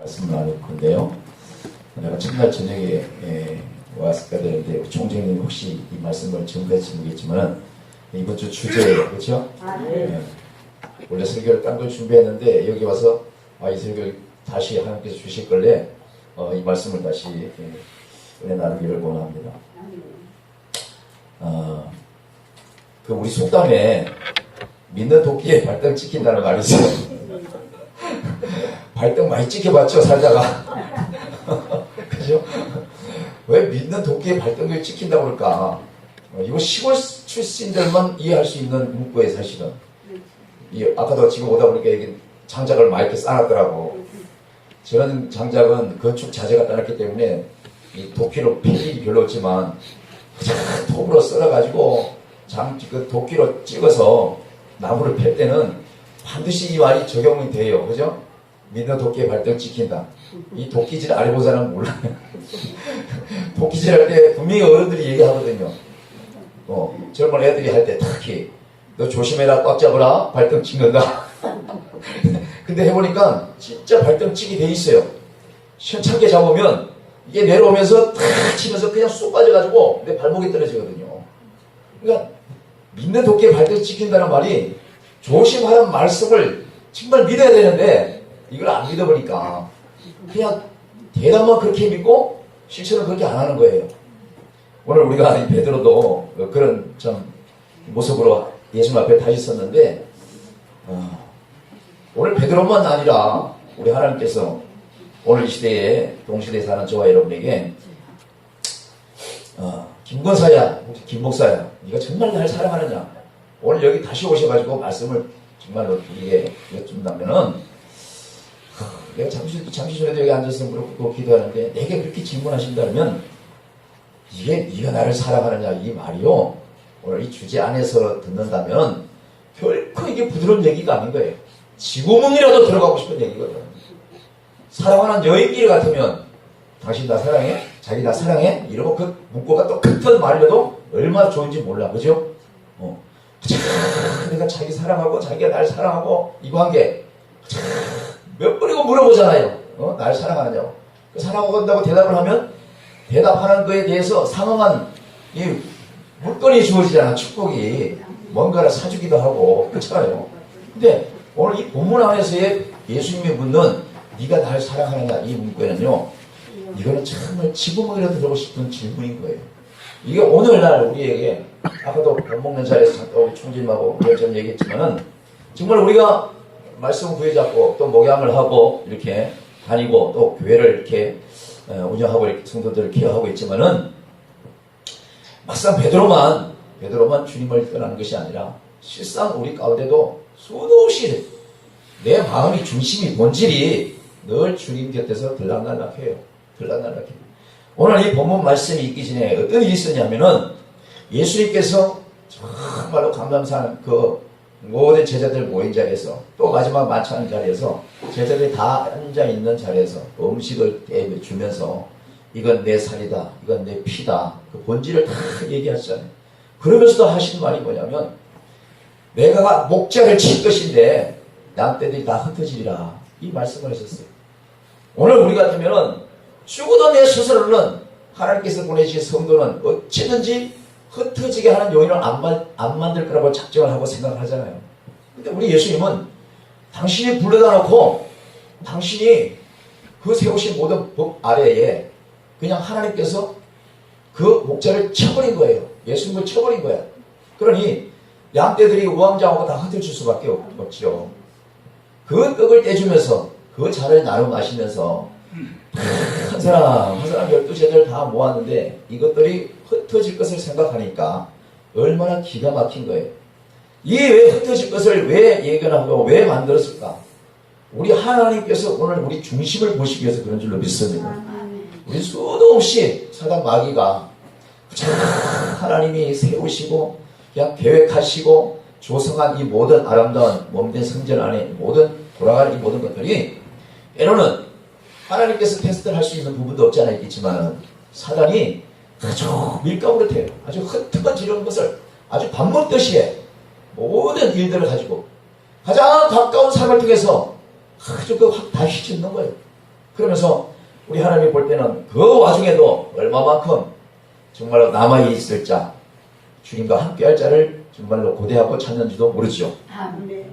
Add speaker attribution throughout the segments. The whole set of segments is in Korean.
Speaker 1: 말씀을 나눌 건데요. 내가 첫날 저녁에 왔을까 되는데 총장님 혹시 이 말씀을 전까지 모르겠지만 이번 주 주제예요, 그렇죠? 원래 설교를 딴 걸 준비했는데 여기 와서 이 설교를 다시 하나님께서 주실 걸래 이 말씀을 다시 은혜 나누기를 원합니다. 그 우리 속담에 믿는 도끼에 발등 찍힌다는 말이 있어요. 발등 많이 찍혀봤죠, 살다가. 그죠? 왜 믿는 도끼에 발등을 찍힌다고 그럴까? 이거 시골 출신들만 이해할 수 있는 문구예요, 사실은. 아까도 지금 오다 보니까 여기 장작을 많이 이렇게 쌓았더라고. 저런 장작은 건축 자재가 따랐기 때문에 이 도끼로 필 일이 별로 없지만 톱으로 썰어가지고 그 도끼로 찍어서 나무를 팰 때는 반드시 이 말이 적용이 돼요. 그죠? 믿는 도끼에 발등 찍힌다. 이 도끼질 안 해본 사람은 몰라요. 도끼질 할 때 분명히 어른들이 얘기하거든요. 젊은 애들이 할 때 특히 너 조심해라, 꽉 잡아라, 발등 찍는다. 근데 해보니까 진짜 발등 찍이 돼 있어요. 시원찮게 잡으면 이게 내려오면서 탁 치면서 그냥 쑥 빠져가지고 내 발목에 떨어지거든요. 그러니까 믿는 도끼에 발등 찍힌다는 말이 조심하라는 말씀을 정말 믿어야 되는데 이걸 안 믿어보니까 그냥 대답만 그렇게 믿고 실천을 그렇게 안 하는 거예요. 오늘 우리가 이 베드로도 그런 참 모습으로 예수님 앞에 다시 섰는데 오늘 베드로만 아니라 우리 하나님께서 오늘 이 시대에 동시대에 사는 저와 여러분에게 김권사야, 혹시 김목사야, 네가 정말 날 사랑하느냐, 오늘 여기 다시 오셔가지고 말씀을 정말로 드리게 여쭙는다면은 내가 잠시 전에도 여기 앉아서 그렇고 기도하는데 내게 그렇게 질문하신다면 이게 네가 나를 사랑하느냐 이 말이요, 오늘 이 주제 안에서 듣는다면 결코 이게 부드러운 얘기가 아닌 거예요. 지구멍이라도 들어가고 싶은 얘기거든. 사랑하는 여인끼리 같으면 당신 나 사랑해? 자기 나 사랑해? 이러고 그 문구가 또 같은 말이라도 얼마나 좋은지 몰라. 그죠? 내가 자기 사랑하고 자기가 날 사랑하고 이 관계 몇 번이고 물어보잖아요. 날 사랑하냐고. 사랑한다고 대답을 하면 대답하는 거에 대해서 상응한 이 물건이 주어지잖아. 축복이. 뭔가를 사주기도 하고 그렇잖아요. 근데 오늘 이 본문 안에서의 예수님이 묻는 네가 날 사랑하느냐 이 문구에는요, 이거는 정말 지구멍이라도 들어보고 싶은 질문인 거예요. 이게 오늘날 우리에게 아까도 밥 먹는 자리에서 우리 총재님하고 좀 얘기했지만은 정말 우리가 말씀 구해잡고 또 목양을 하고 이렇게 다니고 또 교회를 이렇게 운영하고 이렇게 성도들을 케어하고 있지만은 막상 베드로만 주님을 떠나는 것이 아니라 실상 우리 가운데도 수도 없이 내 마음이 중심이 본질이 늘 주님 곁에서 들락날락해요. 들락날락해요. 오늘 이 본문 말씀이 있기 전에 어떤 일이 있었냐면은 예수님께서 정말로 감람산 그 모든 제자들 모인 자리에서 또 마지막 만찬 자리에서 제자들이 다 앉아있는 자리에서 음식을 주면서 이건 내 살이다, 이건 내 피다, 그 본질을 다 얘기하시잖아요. 그러면서도 하신 말이 뭐냐면 내가 목자를 칠 것인데 양떼들이 다 흩어지리라 이 말씀을 하셨어요. 오늘 우리 같으면은 죽어도 내 스스로는 하나님께서 보내주신 성도는 어찌든지 흩어지게 하는 요인을 안 만들 거라고 작정을 하고 생각을 하잖아요. 근데 우리 예수님은 당신이 불러다 놓고 당신이 그 세우신 모든 법 아래에 그냥 하나님께서 그 목자를 쳐버린 거예요. 예수님을 쳐버린 거야. 그러니 양떼들이 우왕좌왕하고 다 흩어질 수밖에 없죠. 그 떡을 떼주면서 그 잔을 나눠 마시면서 한 사람 12제자를 다 모았는데 이것들이 흩어질 것을 생각하니까 얼마나 기가 막힌 거예요. 이게 왜 흩어질 것을 왜 예견하고 왜 만들었을까? 우리 하나님께서 오늘 우리 중심을 보시기 위해서 그런 줄로 믿습니다. 우리 수도 없이 사단 마귀가 하나님이 세우시고 그냥 계획하시고 조성한 이 모든 아름다운 몸된 성전 안에 모든 돌아가는 이 모든 것들이 때로는 하나님께서 테스트를 할 수 있는 부분도 없지 않아 있겠지만 사단이 아주 밀가부를 해요. 아주 흩어지려는 것을 아주 밥 먹듯이 해. 모든 일들을 가지고 가장 가까운 사람을 통해서 아주 다 휘젓는 거예요. 그러면서 우리 하나님이 볼 때는 그 와중에도 얼마만큼 정말로 남아있을 자, 주님과 함께할 자를 정말로 고대하고 찾는지도 모르죠.
Speaker 2: 아멘.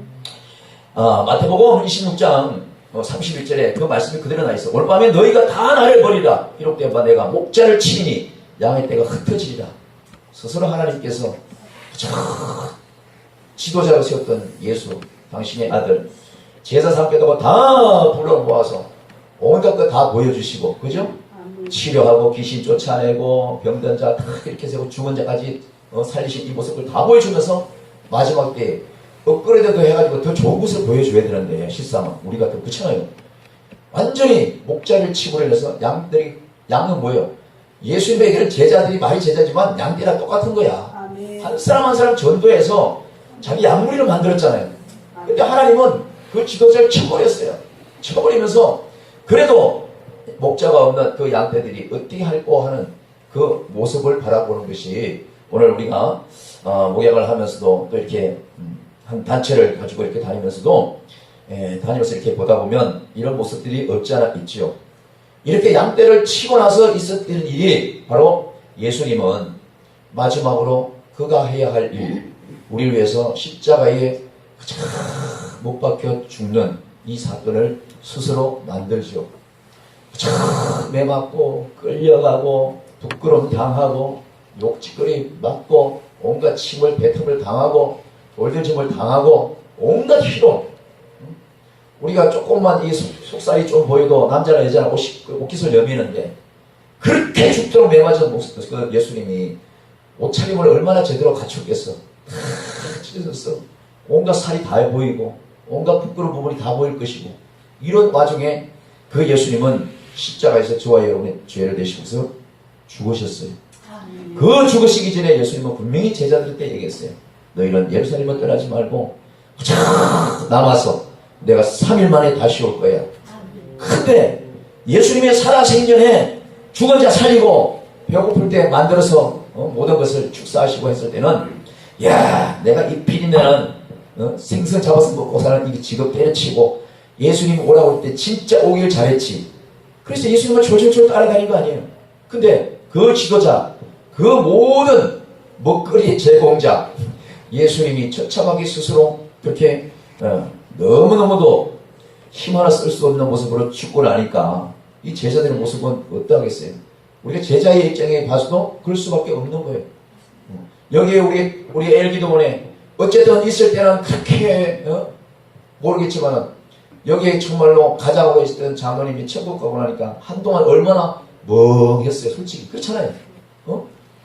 Speaker 1: 마태복음 26장 31절에 그 말씀이 그대로 나 있어. 오늘 밤에 너희가 다 나를 버리라. 이렇게 봐 내가 목자를 치니 양의 떼가 흩어지리라. 스스로 하나님께서 지도자로 세웠던 예수, 당신의 아들, 제사 삼겠다고 다 불러 모아서 온갖 거 다 보여주시고, 그죠? 치료하고 귀신 쫓아내고 병든 자 다 이렇게 세고 죽은 자까지 살리신 이 모습을 다 보여주면서 마지막 때 업그레이드도 해가지고 더 좋은 것을 보여줘야 되는데 실상은 우리가 더 그렇잖아요. 완전히 목자를 치고 내려서 양은 뭐예요? 예수님에게는 제자들이 말이 제자지만 양떼랑 똑같은 거야.
Speaker 2: 아멘.
Speaker 1: 한 사람 한 사람 전도해서 자기 양무리를 만들었잖아요. 근데 하나님은 그 지도자를 쳐버렸어요. 쳐버리면서 그래도 목자가 없는 그 양떼들이 어떻게 할꼬 하는 그 모습을 바라보는 것이 오늘 우리가 목양을 하면서도 또 이렇게 한 단체를 가지고 이렇게 다니면서도 다니면서 이렇게 보다 보면 이런 모습들이 없지 않아 있죠. 이렇게 양떼를 치고 나서 있었던 일이 바로 예수님은 마지막으로 그가 해야 할 일, 우리를 위해서 십자가에 못 박혀 죽는 이 사건을 스스로 만들죠. 매맞고 끌려가고 부끄러움 당하고 욕짓거리 맞고 온갖 침을 뱉음을 당하고 돌들짐을 당하고 온갖 희롱. 우리가 조금만 이 속살이 좀 보여도 남자나 여자나 옷깃을 여미는데 그렇게 죽도록 매맞은 그 예수님이 옷차림을 얼마나 제대로 갖췄겠어. 다 찢어졌어. 온갖 살이 다 보이고 온갖 부끄러운 부분이 다 보일 것이고 이런 와중에 그 예수님은 십자가에서 저와 여러분의 죄를 대시면서 죽으셨어요. 그 죽으시기 전에 예수님은 분명히 제자들한테 얘기했어요. 너희는 예루살렘을 떠나지 말고 남아서 내가 3일 만에 다시 올 거야. 근데 예수님의 살아생전에 죽은 자 살리고 배고플 때 만들어서 모든 것을 축사하시고 했을 때는 야 내가 이 비린내는 생선 잡아서 먹고 사는 이 직업 때려치고 예수님 오라고 할 때 진짜 오길 잘했지. 그래서 예수님을 졸졸졸 따라다닌 거 아니에요. 근데 그 지도자, 그 모든 먹거리 제공자 예수님이 처참하게 스스로 그렇게 너무너무도 힘 하나 쓸 수 없는 모습으로 죽고 나니까 이 제자들의 모습은 어떠하겠어요? 우리가 제자의 입장에 봐서도 그럴 수밖에 없는 거예요. 여기에 우리 엘기도원에 어쨌든 있을 때는 그렇게 모르겠지만은 여기에 정말로 가자고 했던 장로님이 천국 가고 나니까 한동안 얼마나 멍했어요. 솔직히 그렇잖아요.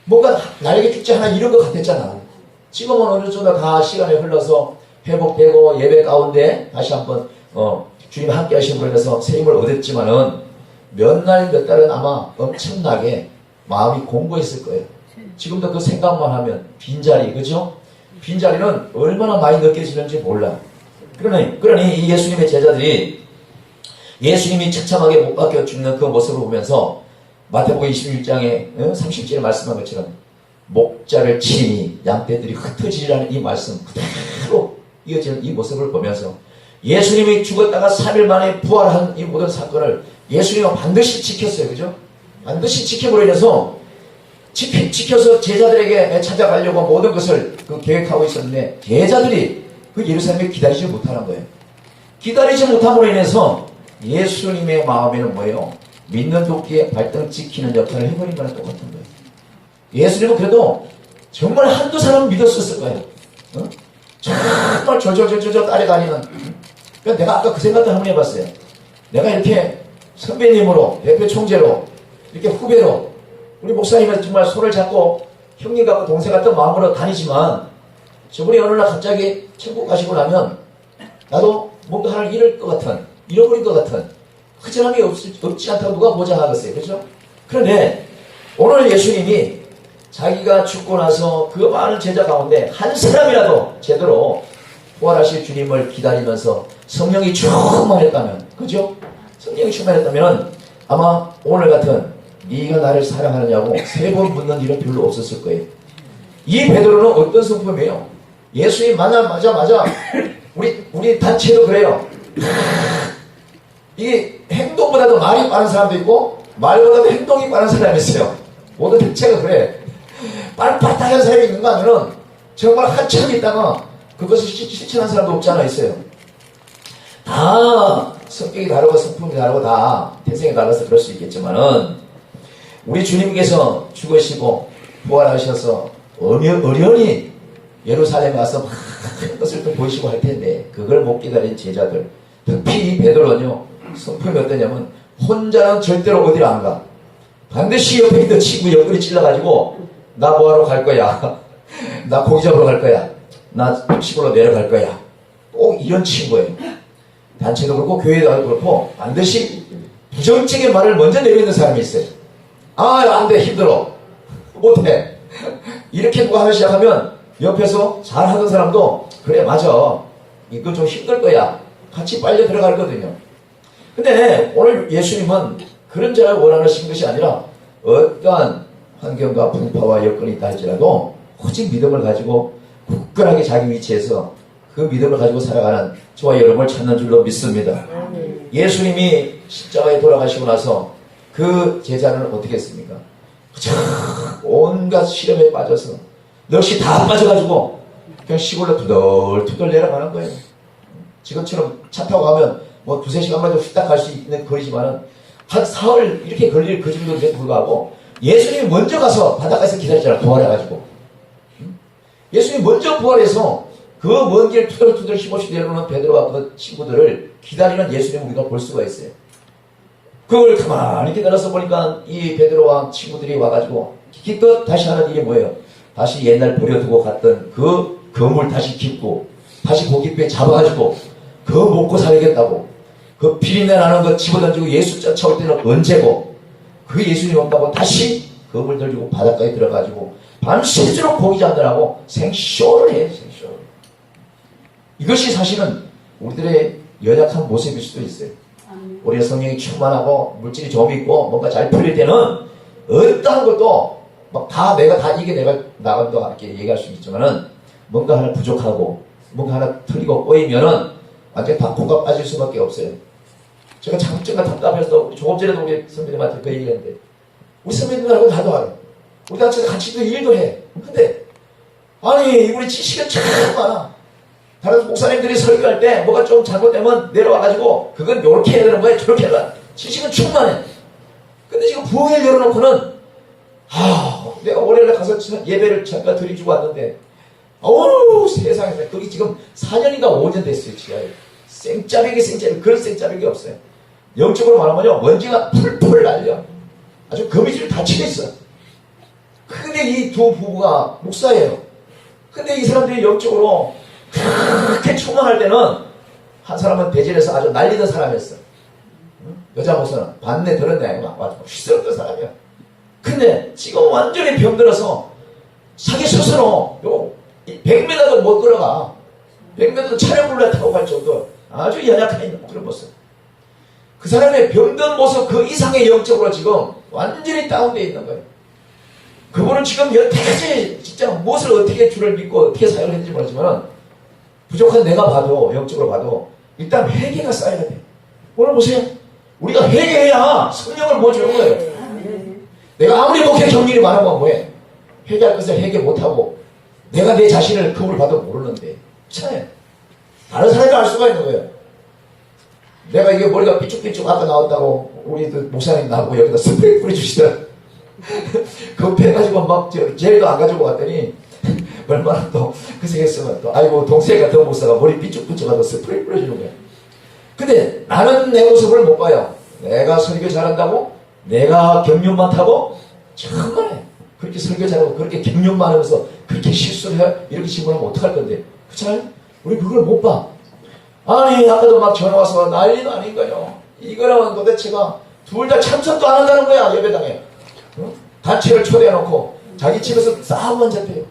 Speaker 1: 뭔가 날개 축제 하나 이런 것 같았잖아. 지금은 어느 정도 다 시간이 흘러서 회복되고 예배 가운데 다시 한번 주님 함께 하신 분에 대해서 새 힘을 얻었지만은 몇 날 몇 달은 아마 엄청나게 마음이 공고했을 거예요. 지금도 그 생각만 하면 빈자리, 그죠? 빈자리는 얼마나 많이 느껴지는지 몰라. 그러니 이 예수님의 제자들이 예수님이 처참하게 못 박혀 죽는 그 모습을 보면서 마태복음 26장에 30절에 말씀한 것처럼 목자를 치니 양떼들이 흩어지리라는 이 말씀 그대로 이어지는 이 모습을 보면서 예수님이 죽었다가 3일 만에 부활한 이 모든 사건을 예수님은 반드시 지켰어요. 그죠? 반드시 지킴으로 인해서 지켜서 제자들에게 찾아가려고 모든 것을 계획하고 있었는데 제자들이 그 예루살렘에 기다리지 못하는 거예요. 기다리지 못함으로 인해서 예수님의 마음에는 뭐예요? 믿는 도끼에 발등 찍히는 역할을 해버린 거랑 똑같은 거예요. 예수님은 그래도 정말 한두 사람 믿었었을 거예요. 정말 저저저저 따라다니는. 그러니까 내가 아까 그 생각도 한번 해봤어요. 내가 이렇게 선배님으로 대표 총재로 이렇게 후배로 우리 목사님은 정말 손을 잡고 형님 같고 동생 같은 마음으로 다니지만 저분이 어느 날 갑자기 천국 가시고 나면 나도 뭔가 하나를 잃을 것 같은, 잃어버린 것 같은 허전함이 없지 않다고 누가 보자 하겠어요. 그렇죠? 그런데 오늘 예수님이 자기가 죽고 나서 그 많은 제자 가운데 한 사람이라도 제대로 부활하실 주님을 기다리면서 성령이 충만했다면, 그죠? 성령이 충만했다면 아마 오늘 같은 네가 나를 사랑하느냐고 3번 묻는 일은 별로 없었을 거예요. 이 베드로는 어떤 성품이에요? 예수님 만나자마자 우리 단체도 그래요. 이게 행동보다도 말이 빠른 사람도 있고 말보다도 행동이 빠른 사람이 있어요. 모든 대체가 그래. 빨리빨리한 사람이 있는가 하면은 정말 한참 있다가 그것을 실천한 사람도 없지 않아 있어요. 다 성격이 다르고 성품이 다르고 다 태생이 달라서 그럴 수 있겠지만은 우리 주님께서 죽으시고 부활하셔서 어련히 예루살렘에 와서 많은 것을 또 보이시고 할 텐데 그걸 못 기다린 제자들, 특히 베드로는요 성품이 어떠냐면 혼자는 절대로 어디를 안 가. 반드시 옆에 있는 친구 옆구리 찔러가지고 나 뭐하러 갈 거야. 나 고기 잡으러 갈 거야. 나 시골로 내려갈 거야. 꼭 이런 친구예요. 단체도 그렇고 교회도 그렇고 반드시 부정적인 말을 먼저 내뱉는 사람이 있어요. 아, 안 돼, 힘들어, 못해. 이렇게 누가 하나 시작하면 옆에서 잘하던 사람도 그래, 맞아, 이거 좀 힘들 거야, 같이 빨려 들어가거든요. 근데 오늘 예수님은 그런 자를 원하시는 것이 아니라 어떠한 환경과 풍파와 여건이 있다 할지라도 오직 믿음을 가지고 굳건하게 자기 위치에서 그 믿음을 가지고 살아가는 저와 여러분을 찾는 줄로 믿습니다. 예수님이 십자가에 돌아가시고 나서 그 제자는 어떻게 했습니까? 온갖 시련에 빠져서 넋이 다 빠져가지고 그냥 시골로 투덜투덜 내려가는 거예요. 지금처럼 차 타고 가면 뭐 2-3시간만 좀 후딱 갈 수 있는 거리지만은 한 사흘 이렇게 걸릴 그 정도인데도 불구하고 예수님이 먼저 가서 바닷가에서 기다렸잖아요. 부활해가지고. 예수님이 먼저 부활해서 그 먼 길 투덜투덜 힘없이 내려오는 베드로와 그 친구들을 기다리는 예수님을 우리가 볼 수가 있어요. 그걸 가만히 기다려서 보니까 이 베드로와 친구들이 와가지고 기껏 다시 하는 일이 뭐예요? 다시 옛날 버려두고 갔던 그 그물 다시 깃고 다시 고깃배 잡아가지고 그거 먹고 살겠다고 그 비린내 나는 거 집어던지고 예수 쫓아올 때는 언제고 그 예수님 없다고 다시 그물 들고 바닷가에 들어가지고 밤새도록 고기 잡느라고 생쇼를 해요. 생쇼를. 이것이 사실은 우리들의 연약한 모습일 수도 있어요. 우리가 성령이 충만하고 물질이 좀 있고 뭔가 잘 풀릴 때는 어떠한 것도 막 다 내가 다 이게 내가 나간다 이렇게 얘기할 수 있지만은 뭔가 하나 부족하고 뭔가 하나 틀리고 꼬이면은 완전히 다 코가 빠질 수밖에 없어요. 제가 잠깐 답답해서 조금 전에도 우리 선배님한테 그 얘기했는데 우리 선배님하고 나도 알아요. 우리 단체에서 같이 일도 해. 근데 아니 우리 지식은 참 많아. 다른 목사님들이 설교할 때 뭐가 좀 잘못되면 내려와가지고 그건 요렇게 해야 되는 거야 저렇게 해야 돼. 지식은 충만해. 근데 지금 부흥회 열어놓고는 내가 월요일에 가서 예배를 잠깐 드리고 왔는데 어우 세상에 거기 지금 4년인가 5년 됐어요. 지하에 생짜배기 그런 생짜배기 없어요. 영적으로 말하면요 먼지가 풀풀 날려. 아주 거미줄 다 치겠어. 근데 이 두 부부가 목사예요. 근데 이 사람들이 영적으로 그렇게 충만할 때는 한 사람은 대전에서 아주 날리던 사람이었어. 여자 목사는 반내 들었네. 아주 휘스럽던 사람이야. 근데 지금 완전히 병들어서 자기 스스로 100m도 못 걸어가. 100m도 차량불에 타고 갈 정도 아주 연약한 그런 모습. 그 사람의 병든 모습 그 이상의 영적으로 지금 완전히 다운되어 있는 거예요. 그분은 지금 여태까지 진짜 무엇을 어떻게 주를 믿고 어떻게 사역을 했는지 모르지만 부족한 내가 봐도 영적으로 봐도 일단 회개가 쌓여야 돼. 오늘 보세요. 우리가 회개해야 성령을 부어주는 거예요. 내가 아무리 목회 경륜이 많으면 뭐해? 회개할 것을 회개 못하고 내가 내 자신을 그걸 봐도 모르는데 그렇잖아요. 다른 사람이 알 수가 있는 거예요. 내가 이게 머리가 삐쭉삐쭉 아까 나왔다고 우리 목사님 나하고 여기다 스프레이 뿌려주시더라. 그거 패가지고 막 젤도 안 가지고 왔더니 얼마나 또 고생했으면 또 아이고 동생 같은 목사가 머리 삐쭉삐쭉하고 스프레이 뿌려주는 거야. 근데 나는 내 모습을 못 봐요. 내가 설교 잘한다고? 내가 경륜 많다고? 정말 그렇게 설교 잘하고 그렇게 경륜 많으면서 그렇게 실수를 해? 이렇게 질문하면 어떡할 건데? 그렇잖아요? 우리 그걸 못 봐. 아니 아까도 막 전화 와서 난리도 아닌 거예요. 이거는 도대체가 둘 다 참석도 안 한다는 거야. 예배당에 어? 단체를 초대해놓고 자기 집에서 싸움 앉았대요.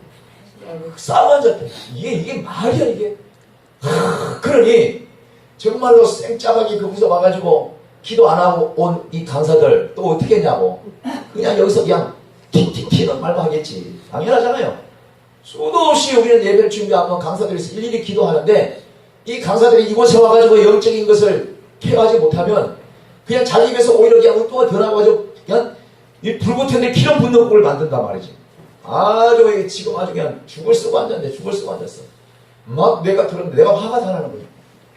Speaker 1: 싸움 앉았대. 이게 말이야 이게. 그러니 정말로 생짜박이 거기서 와가지고 기도 안 하고 온 이 강사들 또 어떻게 했냐고. 그냥 여기서 그냥 틱틱틱은 말만 하겠지. 당연하잖아요. 수도 없이 우리는 예배를 준비하면 강사들이 일일이 기도하는데 이 강사들이 이곳에 와가지고 영적인 것을 케어하지 못하면 그냥 자기 입에서 오히려 그냥 엉뚱한 더 나와가지고 그냥 이 불붙었는데 기름 붓는 꼴을 만든단 말이지. 아주 지금 아주 그냥 죽을 쓰고 앉았네. 죽을 쓰고 앉았어. 막 내가 들었는데 내가 화가 다 나는 거야.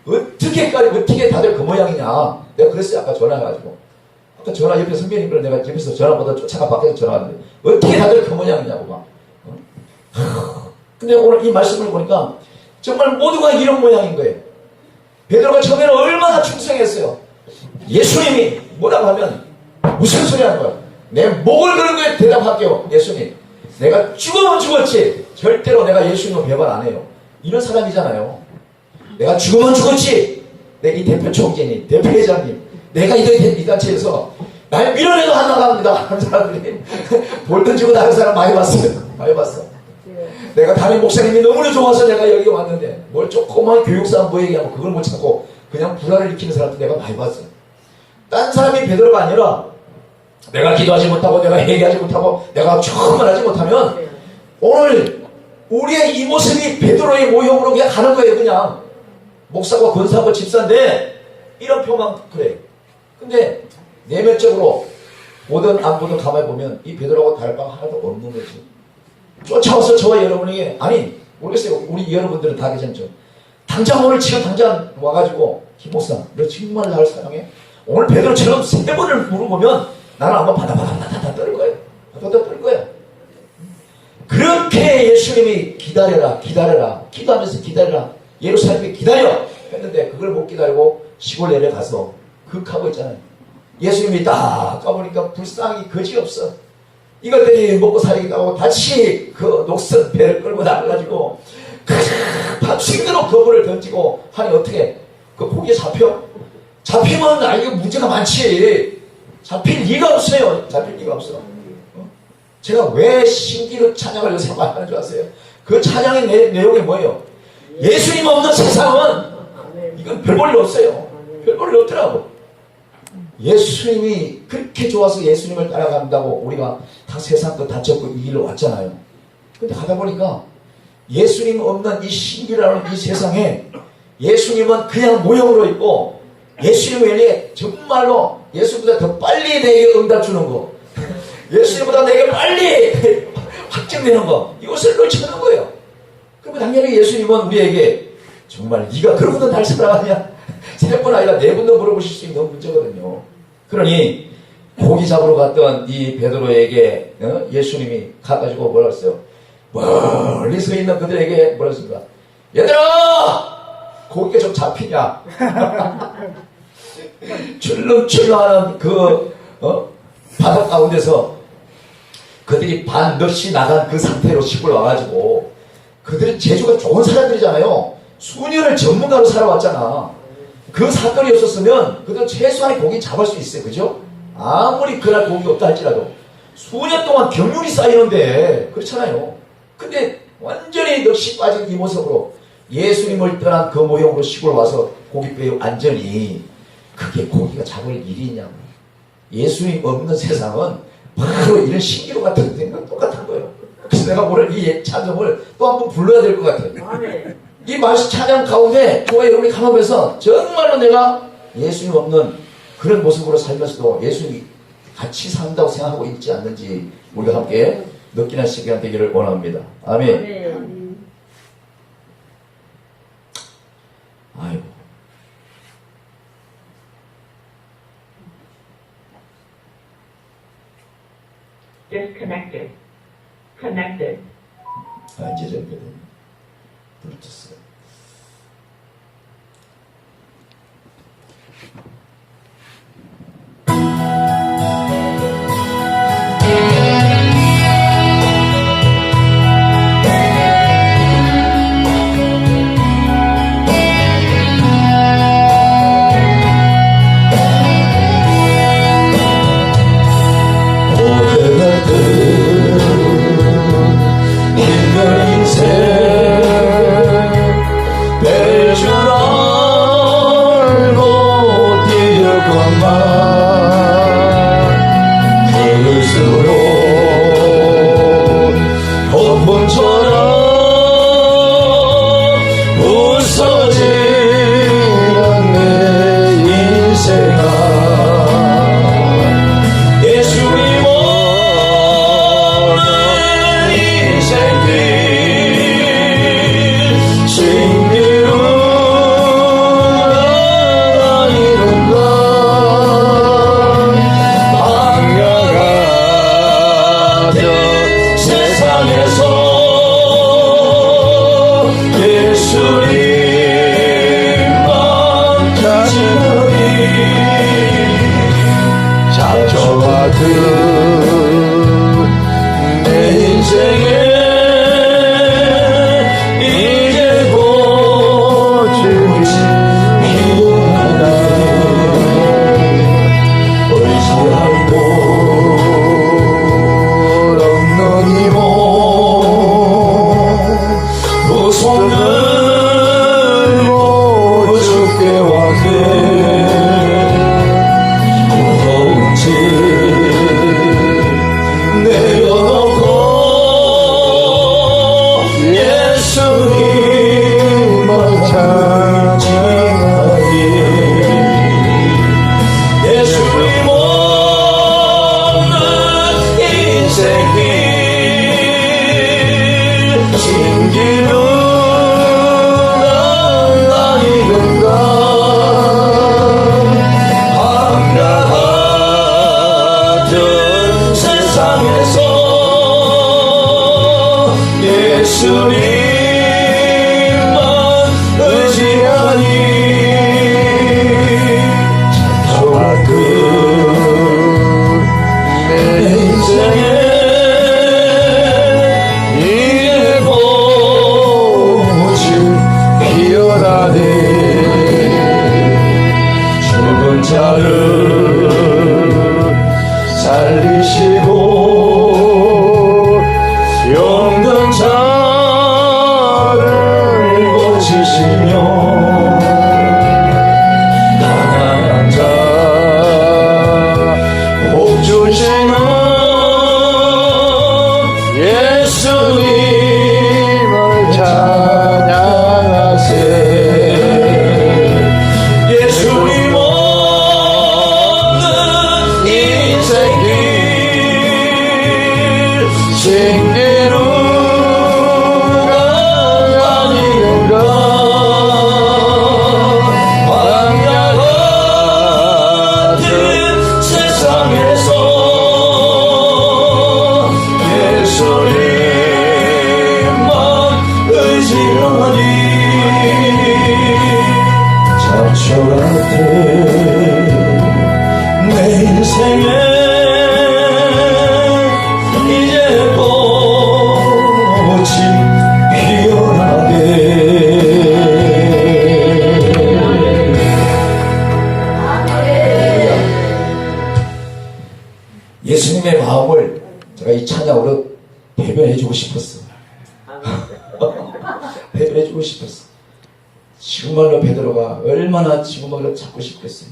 Speaker 1: 어떻게 다들 그 모양이냐. 내가 그랬어요. 아까 전화해가지고. 아까 전화 옆에 선배님들 내가 집에서 전화보다 쫓아가 밖에서 전화하는데 어떻게 다들 그 모양이냐고 막. 근데 오늘 이 말씀을 보니까 정말 모두가 이런 모양인 거예요. 베드로가 처음에는 얼마나 충성했어요. 예수님이 뭐라고 하면 무슨 소리 하는 거야. 내 목을 그는 거에 대답할게요. 예수님. 내가 죽으면 죽었지 절대로 내가 예수님을 배반 안 해요. 이런 사람이잖아요. 내가 죽으면 죽었지. 내 이 대표 총재님, 대표회장님, 내가 이 단체에서 날 밀어내도 안 나갑니다 하는 사람들이 볼 던지고 나간 사람 많이 봤어요. 많이 봤어. 내가 담임 목사님이 너무나 좋아서 내가 여기 왔는데 뭘 조그만 교육사안부 얘기하고 그걸 못 찾고 그냥 불안을 일으키는 사람들 내가 많이 봤어요. 딴 사람이 베드로가 아니라 내가 기도하지 못하고 내가 얘기하지 못하고 내가 처음을 하지 못하면 오늘 우리의 이 모습이 베드로의 모형으로 그냥 가는 거예요. 그냥 목사고 권사고 집사인데 이런 표만 그래. 근데 내면적으로 보든 안 보든 가만히 보면 이 베드로하고 다를 바가 하나도 없는 거지. 쫓아와서 저와 여러분에게 아니 모르겠어요. 우리 여러분들은 다 괜찮죠. 당장 오늘 지금 당장 와가지고 김 목사 너 정말 나를 사랑해? 오늘 베드로처럼 3번을 물어보면 나는 아마 바다바다바다 떨 거예요. 바다바다 떨 거야. 그렇게 예수님이 기다려라 기도하면서 기다려라 예루살렘에 기다려 했는데 그걸 못 기다리고 시골 내려가서 극하고 있잖아요. 예수님이 딱 가보니까 불쌍히 거지없어. 이것들이 먹고 살기도 하고 다시 그 녹슨 배를 끌고 나가가지고 밤새도록 거부를 던지고 하니 어떻게 그 고기에 잡히면 이게 문제가 많지. 잡힐 리가 없어요. 잡힐 리가 없어. 제가 왜 신기루 찬양을 요새 많이 하는 줄 아세요? 그 찬양의 내용이 뭐예요? 예수님 없는 세상은 이건 별 볼 일 없어요. 별 볼 일 없더라고. 예수님이 그렇게 좋아서 예수님을 따라간다고 우리가 다 세상도 다쳤고 이 길로 왔잖아요. 근데 가다 보니까 예수님 없는 이 신기라는 이 세상에 예수님은 그냥 모형으로 있고 예수님 외에 정말로 예수보다 더 빨리 내게 응답 주는 거, 예수님보다 내게 빨리 확정되는 거, 이것을 놓치는 거예요. 그러면 당연히 예수님은 우리에게 정말 네가 그러고도 날 사랑하냐? 3번 아니라 4번도 물어보실 수 있는 문제거든요. 그러니 고기 잡으러 갔던 이 베드로에게 예수님이 가가지고 뭐라 했어요? 멀리 서 있는 그들에게 뭐라 했습니까? 얘들아! 고기가 좀 잡히냐? 출렁출렁하는 그 바다 가운데서 그들이 반없이 나간 그 상태로 시골 와가지고 그들은 재주가 좋은 사람들이잖아요. 수년을 전문가로 살아왔잖아. 그 사건이 없었으면 그들 최소한의 고기 잡을 수 있어요. 그죠? 아무리 그날 고기 없다 할지라도 수년 동안 경륜이 쌓이는데 그렇잖아요. 근데 완전히 넋이 빠진 이 모습으로 예수님을 떠난 그 모형으로 시골 와서 고깃배에 안전히 그게 고기가 잡을 일이냐고. 예수님 없는 세상은 바로 이런 신기루 같은 생각 똑같은 거예요. 그래서 내가 오늘 이 찬송을 또 한 번 불러야 될 것 같아요. 이 말씀 찬양 가운데 저와 여러분이 가만보면서 정말로 내가 예수님 없는 그런 모습으로 살면서도 예수님이 같이 산다고 생각하고 있지 않는지 우리가 함께 느끼는 시간 되기를 원합니다. 아멘. 아이고.
Speaker 2: Disconnected. Connected.
Speaker 1: 이제 연결됩니다. 블루투스.
Speaker 3: 웃어지는 내 인생아 내 인생에 이제 꽃이 피어나네. 의지할 곳 없는 이몸 두 손을 주께 왔네. 무거운 짐 내려놓고 예수님을 찬양하리. 예수님 없는 인생길 신기루 아니는가. 한가하던 세상에서 예수님만 의지하니 저만큼 내 인생에 이제 꽃이 피어나네. 죽은 자를 살리시고 병든 자를 고치시며 가난한 자 복 주시는 예수님을 찬양하세. 예수님 없는 인생길 신기루가 아니는가. 광야 같은 세상에서 예수님만 의지하니 잡초 같은 내 인생에 이제 꽃이 피어나게.
Speaker 1: 예수님의 마음을 제가 이 찬양으로 대변해주고 싶었어. 대변해주고 싶었어. 정말로 베드로가 얼마나 지구멍을 찾고 싶겠어요.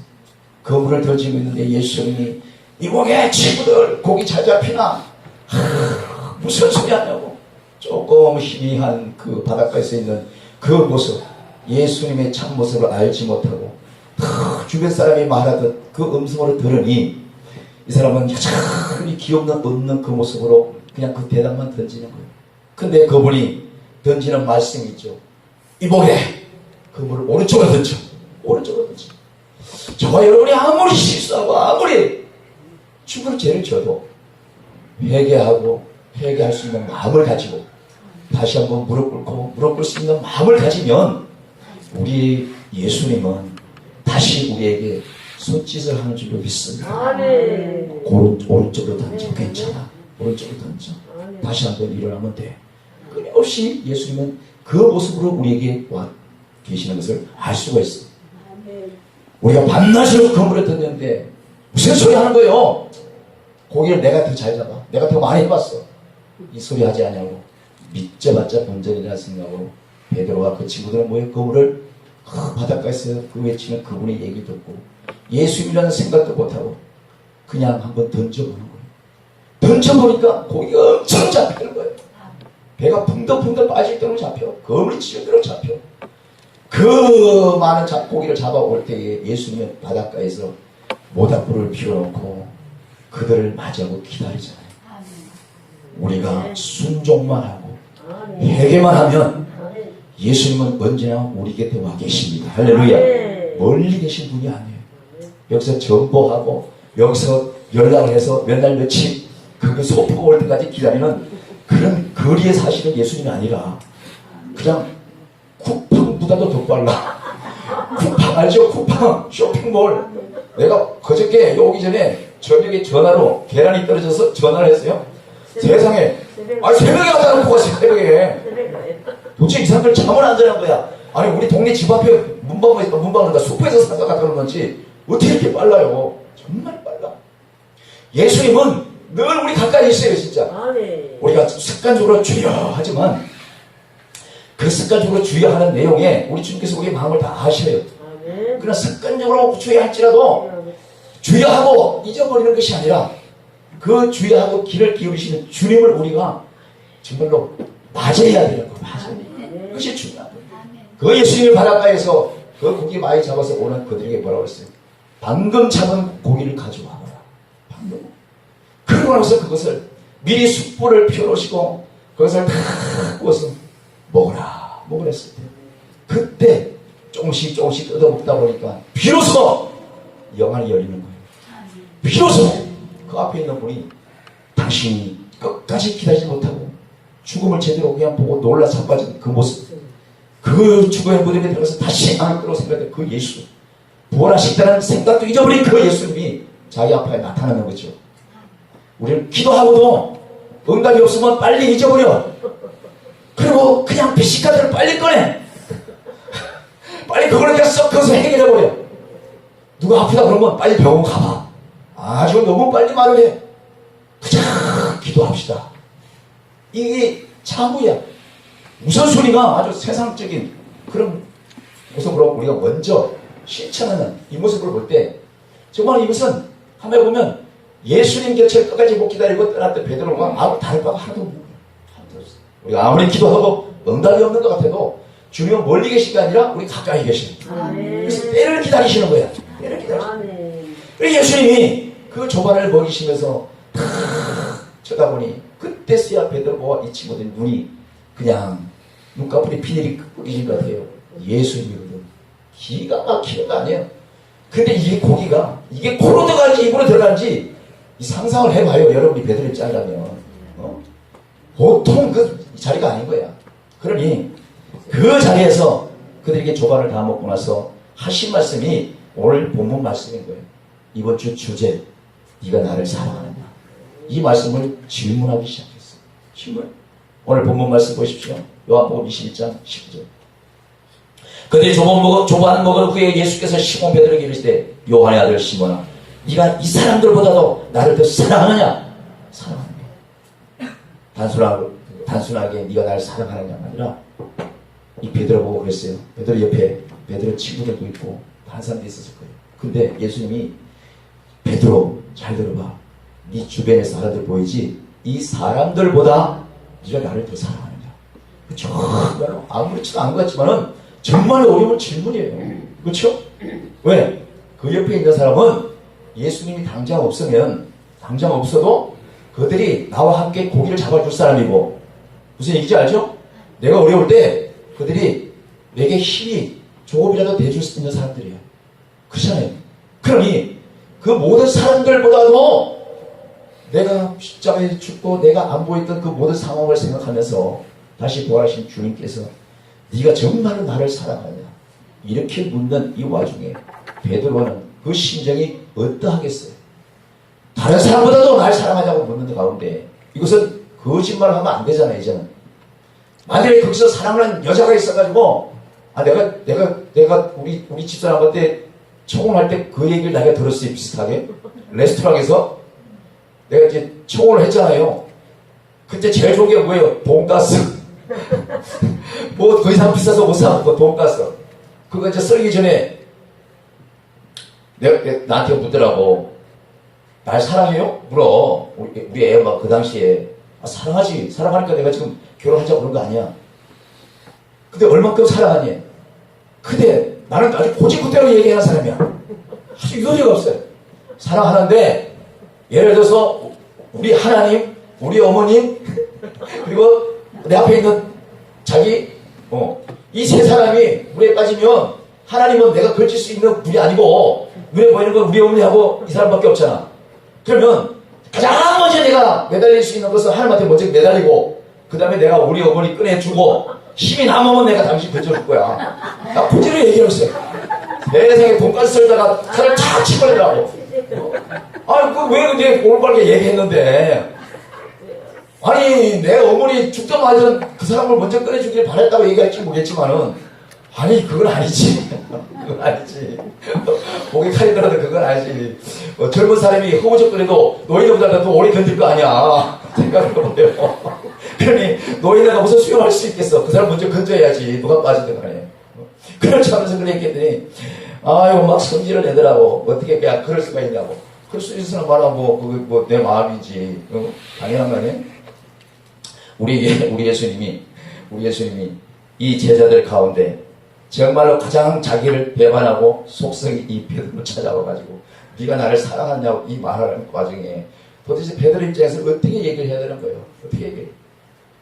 Speaker 1: 그 물을 던지고 있는데 예수님이 이 고개 친구들 고기 잘 잡히나? 무슨 소리 하냐고. 조금 희미한 그 바닷가에서 있는 그 모습, 예수님의 참 모습을 알지 못하고 주변 사람이 말하던 그 음성으로 들으니 이 사람은 여전히 귀엽는 없는 그 모습으로 그냥 그 대답만 던지는 거예요. 근데 그분이 던지는 말씀이 있죠. 이보게 그 물을 오른쪽으로 던져. 오른쪽으로 던져. 저와 여러분이 아무리 실수하고 아무리 충분히 죄를 져도 회개하고 회개할 수 있는 마음을 가지고 다시 한번 무릎 꿇을 수 있는 마음을 가지면 우리 예수님은 다시 우리에게 손짓을 하는 줄로 믿습니다. 오른쪽으로 던져. 괜찮아. 오른쪽으로 던져. 다시 한번 일어나면 돼. 끊임없이 예수님은 그 모습으로 우리에게 와 계시는 것을 알 수가 있어. 우리가 밤낮으로 그물을 던졌는데 무슨 소리 하는 거예요? 고기를 내가 더 잘 잡아. 내가 더 많이 해봤어. 이 소리 하지 않냐고. 믿자마자 본전이라는 생각으로 베드로와 그 친구들은 뭐예요? 그물을 바닷가에서 그 외치는 그분의 얘기 듣고 예수님이라는 생각도 못하고 그냥 한번 던져보는 거예요. 던져보니까 고기가 엄청 잡히는 거예요. 배가 붕덕붕덕 빠질 대로 잡혀. 거물이 치는 대로 잡혀. 그 많은 고기를 잡아올 때에 예수님은 바닷가에서 모닥불을 피워놓고 그들을 맞이하고 기다리잖아요. 우리가 순종만 하고 회개만 하면 예수님은 언제나 우리 곁에 와 계십니다. 할렐루야. 멀리 계신 분이 아니에요. 여기서 전보하고 여기서 연락을 해서 몇 날 며칠 그 소포가 올 때까지 기다리는 그런 거리에 사시는 예수님이 아니라 그냥 쿠팡보다도 더 빨라. 쿠팡 알죠? 쿠팡 쇼핑몰. 내가 그저께 오기 전에 저녁에 전화로 계란이 떨어져서 전화를 했어요. 세상에. 아니, 새벽에 갖다 놓고 가, 새벽에. 도대체 이 사람들 잠을 안 자는 거야. 아니, 우리 동네 집 앞에 문방구가 숲에서 사다 갖다 놓은 건지 어떻게 이렇게 빨라요. 정말 빨라. 예수님은 늘 우리 가까이 있어요, 진짜. 우리가 습관적으로 주여 하지만 그 습관적으로 주여 하는 내용에 우리 주님께서 우리의 마음을 다 아셔요. 그러나 습관적으로 주여 할지라도 주여 하고 잊어버리는 것이 아니라 그 주여 하고 귀를 기울이시는 주님을 우리가 정말로 맞이해야 되는 거. 맞아요. 그것이 중요한 거예요. 그 예수님을 바닷가에서 그 고기 많이 잡아서 오는 그들에게 뭐라고 했어요? 방금 잡은 고기를 가져와라. 방금. 그러고 나서 그것을 미리 숯불을 펴놓으시고 그것을 다 구워서 먹으라. 먹으랬을 때 그때 조금씩 뜯어 먹다 보니까 비로소 영안이 열리는 거예요. 비로소 그 앞에 있는 분이 당신이 끝까지 기다리지 못하고 죽음을 제대로 그냥 보고 놀라 자빠진 그 모습, 그 죽음의 무덤에 들어가서 다시 안을 끌어 생각할 그 예수, 부활하시다는 생각도 잊어버린 그 예수님이 자기 앞에 나타나는 거죠. 우리는 기도하고도 응답이 없으면 빨리 잊어버려. 그리고 그냥 PC카드를 빨리 꺼내. 빨리 그걸 그냥 섞어서 해결해버려. 누가 아프다 그러면 빨리 병원 가봐. 아주 너무 빨리 말을 해. 그저 기도합시다. 이게 차후야. 우선순위가 아주 세상적인 그런 모습으로 우리가 먼저 실천하는 이 모습을 볼 때 정말 이것은 한번 보면 예수님 곁을 끝까지 못 기다리고 떠났던 베드로가 아무 다를 바가 하나도 없는 거예요. 우리가 아무리 기도하고 응답이 없는 것 같아도 주님은 멀리 계신 게 아니라 우리 가까이 계시는 거예요. 그래서 때를 기다리시는 거야. 때를 기다리시는 거예요. 그래서 예수님이 그 조반을 먹이시면서 탁 쳐다보니 그때서야 베드로와 이 친구들의 눈이 그냥 눈꺼풀이 비늘이 끄기신 것 같아요. 예수님이거든. 기가 막히는 거 아니에요. 근데 이게 고기가 이게 코로 들어간지 입으로 들어간지 이 상상을 해봐요. 여러분이 베드로 입장이라면 보통 그 자리가 아닌 거야. 그러니 그 자리에서 그들에게 조반을 다 먹고 나서 하신 말씀이 오늘 본문 말씀인 거예요. 이번 주 주제, 네가 나를 사랑하느냐. 이 말씀을 질문하기 시작했어요. 질문. 오늘 본문 말씀 보십시오. 요한복음 21장 19절. 그들이 조반 먹은 후에 예수께서 시몬 베드로에게 이르시되 요한의 아들 시몬아, 네가 이 사람들보다도 나를 더 사랑하느냐? 사랑하느냐. 단순하게 네가 나를 사랑하느냐가 아니라 이 베드로 보고 그랬어요. 베드로 옆에 베드로 친구들도 있고 다른 사람도 있었을 거예요. 근데 예수님이 베드로 잘 들어봐. 네 주변의 사람들 보이지? 이 사람들보다 네가 나를 더 사랑하느냐. 정말 아무렇지도 않은 것 같지만은 정말 어려운 질문이에요. 그렇죠? 왜? 그 옆에 있는 사람은 예수님이 당장 없어도 그들이 나와 함께 고기를 잡아줄 사람이고 무슨 얘기인지 알죠? 내가 어려울 때 그들이 내게 힘이 조금이라도 대줄 수 있는 사람들이에요. 그렇잖아요. 그러니 그 모든 사람들보다도 내가 십자가에 죽고 내가 안 보였던 그 모든 상황을 생각하면서 다시 부활하신 주님께서 네가 정말로 나를 사랑하냐 이렇게 묻는 이 와중에 베드로는 그 심정이 어떠하겠어요? 다른 사람보다도 날 사랑하냐고 묻는 가운데 이것은 거짓말을 하면 안 되잖아요. 이제는 만약에 거기서 사랑하는 여자가 있어가지고 내가 우리 집사람한테 청혼할 때 그 얘기를 내가 들었어요. 비슷하게 레스토랑에서 내가 이제 청혼을 했잖아요. 그때 제일 좋은 게 뭐예요? 돈가스. 뭐 더 이상 비싸서 못 사먹고 돈가스. 그거 이제 썰기 전에 내가 나한테 묻더라고. 날 사랑해요? 물어. 우리 애 막 그 당시에 사랑하지. 사랑하니까 내가 지금 결혼하자고 그런 거 아니야. 근데 얼만큼 사랑하니? 근데 나는 아주 고집그대로 얘기하는 사람이야. 아주 유도리가 없어요. 사랑하는데 예를 들어서 우리 하나님, 우리 어머님, 그리고 내 앞에 있는 자기 이 세 사람이 물에 빠지면 하나님은 내가 걸칠 수 있는 물이 아니고 눈에 보이는 건 우리 어머니하고 이 사람밖에 없잖아. 그러면 가장 먼저 내가 매달릴 수 있는 것은 하나님한테 먼저 매달리고 그 다음에 내가 우리 어머니 꺼내주고 힘이 남으면 내가 당신 건져줄 거야. 나 그대로 얘기했어요. 세상에 돈가스 썰다가 살을 착 치버리더라고. 아니, 왜 내가 올바르게 얘기했는데. 아니, 내 어머니 죽자마자 그 사람을 먼저 꺼내주길 바랬다고 얘기할지 모르겠지만은, 아니, 그건 아니지. 그건 아니지. 목에 칼이 들어도 그건 아니지. 젊은 사람이 허우적거려도 노인보다 더 오래 견딜 거 아니야. 생각해보세요. 그러니, 노인네가 무슨 수용할 수 있겠어. 그 사람 먼저 건져야지. 누가 빠지든 간에. 그렇지 하면서 그랬겠더니, 아이고, 막 성질을 내더라고. 어떻게 그냥 그럴 수가 있냐고. 그럴 수 있는 사람 말아, 내 마음이지. 당연한 거 아니에요? 우리 예수님이 이 제자들 가운데 정말로 가장 자기를 배반하고 속성이 이 베드로를 찾아와가지고 네가 나를 사랑하냐고 이 말하는 와중에 도대체 베드로 입장에서 어떻게 얘기를 해야 되는 거예요? 어떻게 얘기해?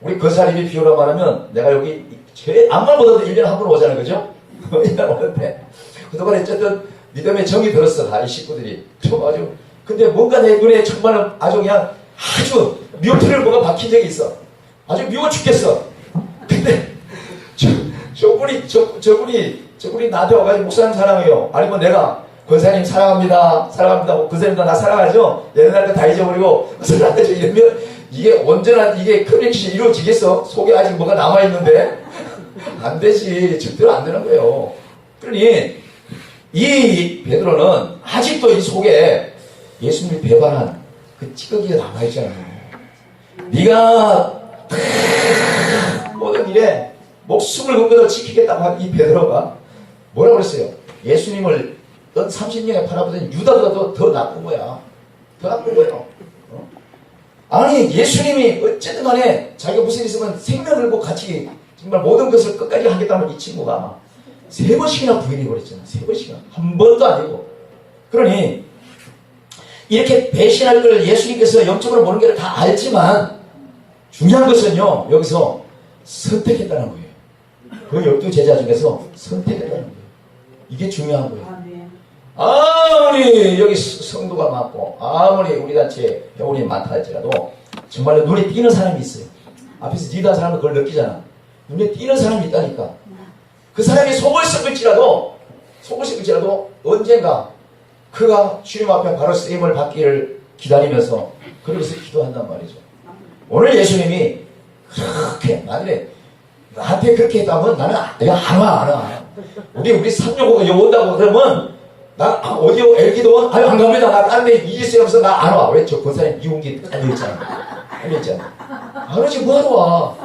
Speaker 1: 우리 거사림이 비유라 말하면 내가 여기 제일 아무 말보다도 1년에 한 번 오잖아요. 그죠? 1년에 오는데 그동안 어쨌든 믿음의 정이 들었어. 다 이 식구들이. 아주 근데 뭔가 내 눈에 정말 아주 그냥 아주 미역풀을 뭐가 박힌 적이 있어. 아주 미워 죽겠어. 근데 저분이 나한테 와가지고 목사님 사랑해요. 아니면 내가 권사님 사랑합니다. 사랑합니다. 권사님도 나 사랑하죠? 옛날 거 다 잊어버리고 사랑하죠. 이러면 이게 온전한 이게 커넥션이 이루어지겠어? 속에 아직 뭐가 남아있는데? 안 되지. 절대로 안 되는 거예요. 그러니 이 베드로는 아직도 이 속에 예수님을 배반한 그 찌꺼기가 남아있잖아요. 네가 모든 일에 목숨을 걸고 지키겠다고 한 이 베드로가 뭐라고 그랬어요? 예수님을 넌 30년에 팔아보더니 유다보다도 더 나쁜 거야. 더 나쁜 거예요. 아니 예수님이 어쨌든 간에 자기가 무슨 일 있으면 생명 걸고 같이 정말 모든 것을 끝까지 하겠다는 이 친구가 3번씩이나 부인해버렸잖아. 3번씩이나. 한 번도 아니고. 그러니 이렇게 배신할 걸 예수님께서 영적으로 모르는 게 다 알지만 중요한 것은요. 여기서 선택했다는 거예요. 그 12제자 중에서 선택했다는 거예요. 이게 중요한 거예요. 아무리 여기 성도가 많고 아무리 우리 단체에 회원이 많다 할지라도 정말로 눈에 띄는 사람이 있어요. 앞에서 리더한 사람은 그걸 느끼잖아. 눈에 띄는 사람이 있다니까. 그 사람이 속을 썩을지라도 언젠가 그가 주님 앞에 바로 쓰임을 받기를 기다리면서 그러면서 기도한단 말이죠. 오늘 예수님이 그렇게 만약에 나한테 그렇게 했다면 나는 내가 안 와. 우리 365가 여기 온다고 그러면 나 어디요? 엘기도원? 아유 안 갑니다. 나 딴 데 이지스 하면서 나 안 와. 왜? 저 권사님 미국이 깔려있잖아. 안 오지 뭐하러 와.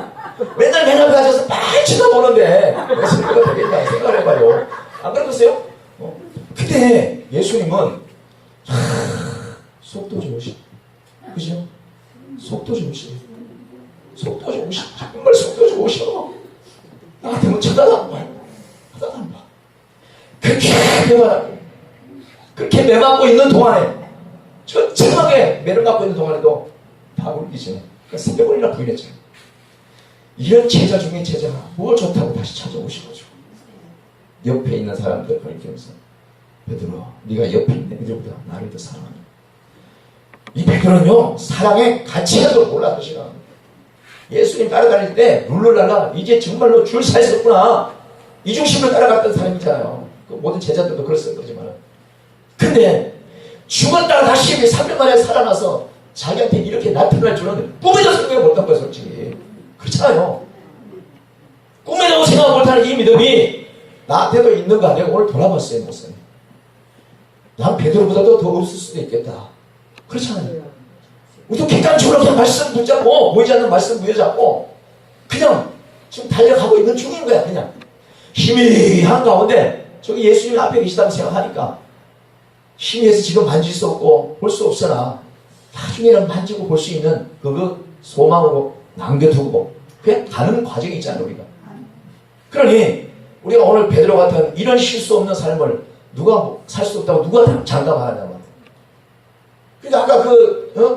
Speaker 1: 맨날 앞에 앉아서 많이 쳐다보는데 왜 소리가 되겠냐 생각해봐요. 안 그러겠어요? 근데 예수님은 속도 좋으시. 그죠? 속도 좋으시. 정말 속도 좋으셔. 나한테 뭐 쳐다도 안 봐. 그렇게 매만하고 그렇게 매맞고 있는 동안에 처참하게 매를 맞고 있는 동안에도 다 울기 전에 세 번이나 부인했잖아요. 이런 제자 중에 제자가 뭘 좋다고 다시 찾아오셔가지고 옆에 있는 사람들 가리키면서 베드로 네가 옆에 있는 애들보다 나를 더 사랑한다. 이 베드로는요 사랑의 가치가 더 올라가시나. 예수님 따라다닐 때 룰루랄라 이제 정말로 줄 서 있었구나. 이 중심을 따라갔던 사람이잖아요. 그 모든 제자들도 그랬을 거지만. 근데 죽었다가 다시 3년 만에 살아나서 자기한테 이렇게 나타날 줄은 꿈에도 생각 못한 거야 솔직히. 그렇잖아요. 꿈에도 생각 못하는 이 믿음이 나한테도 있는 거 아니에요? 오늘 돌아봤어요 목사님. 난 베드로보다도 더 없을 수도 있겠다. 그렇잖아요. 우리도 객관적으로 그냥 말씀 붙잡고 보이지 않는 말씀 부여잡고 그냥 지금 달려가고 있는 중인 거야. 그냥 희미한 가운데 저기 예수님 앞에 계시다고 생각하니까 희미해서 지금 만질 수 없고 볼 수 없으나 나중에는 만지고 볼 수 있는 그 소망으로 남겨두고 그냥 가는 과정이 있잖아요. 우리가. 그러니 우리가 오늘 베드로 같은 이런 실수 없는 삶을 누가 살 수 없다고 누가 장담하냐고. 그러니까 아까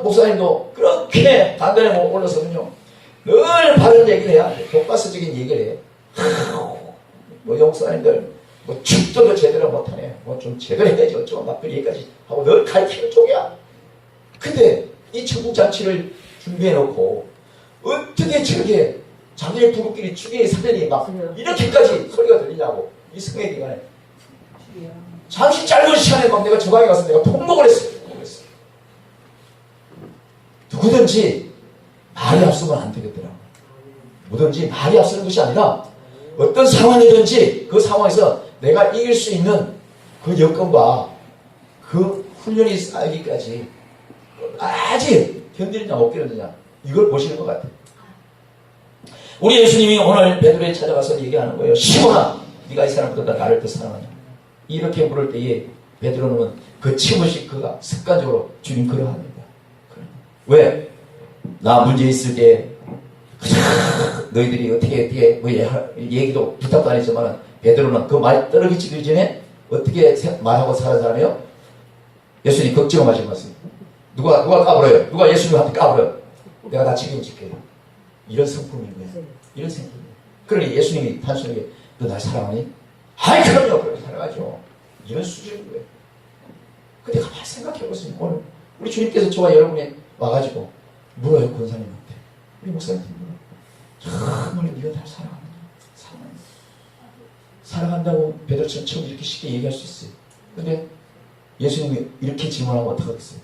Speaker 1: 목사님도 그렇게 단단히 올라서면요 늘 바른 얘기를 해야 돼. 독과서적인 얘기를 해. 뭐 목사님들 뭐 축도도 제대로 못하네. 뭐 좀 제대로 해야지 어쩌고 막 그 얘기까지 하고 늘 가르치는 쪽이야. 근데 이 천국잔치를 준비해놓고 어떻게 저렇게 자기의 부부끼리 죽이의 사전이 막 이렇게까지 소리가 들리냐고. 이 성의 기간에 잠시 짧은 시간에 막 내가 저강에 가서 내가 통곡을 했어요. 누구든지 말이 앞서면 안 되겠더라고요. 뭐든지 말이 앞서는 것이 아니라 어떤 상황이든지 그 상황에서 내가 이길 수 있는 그 여건과 그 훈련이 쌓이기까지 아직 견디느냐 못 견디느냐 이걸 보시는 것 같아요. 우리 예수님이 오늘 베드로에 찾아가서 얘기하는 거예요. 시몬아, 네가 이 사람보다 나를 더 사랑하냐. 이렇게 물을 때에 베드로는 거침없이 그가 습관적으로 주님 그러합니다. 왜? 나 문제 있을 때 너희들이 어떻게 뭐 얘기도 부탁도 안 했지만 베드로는 그 말 떨어지기 전에 어떻게 말하고 사는 사람이요? 예수님 걱정하지 마세요. 누가 까불어요? 누가 예수님한테 까불어요? 내가 다 책임질게요. 이런 성품인 거예요. 이런 성품이에요. 그러니 예수님이 단순하게 너 날 사랑하니? 아이 그럼요. 그렇게 사랑하죠. 이런 수준인 거예요. 근데 가만히 생각해 보세요. 오늘 우리 주님께서 저와 여러분이 와가지고 물어요. 권사님한테. 우리 목사님한테 물어요. 정말 네가 날 사랑하느냐? 사랑한다고 베드로처럼 처음 이렇게 쉽게 얘기할 수 있어요. 근데 예수님이 이렇게 질문하면 어떡하겠어요?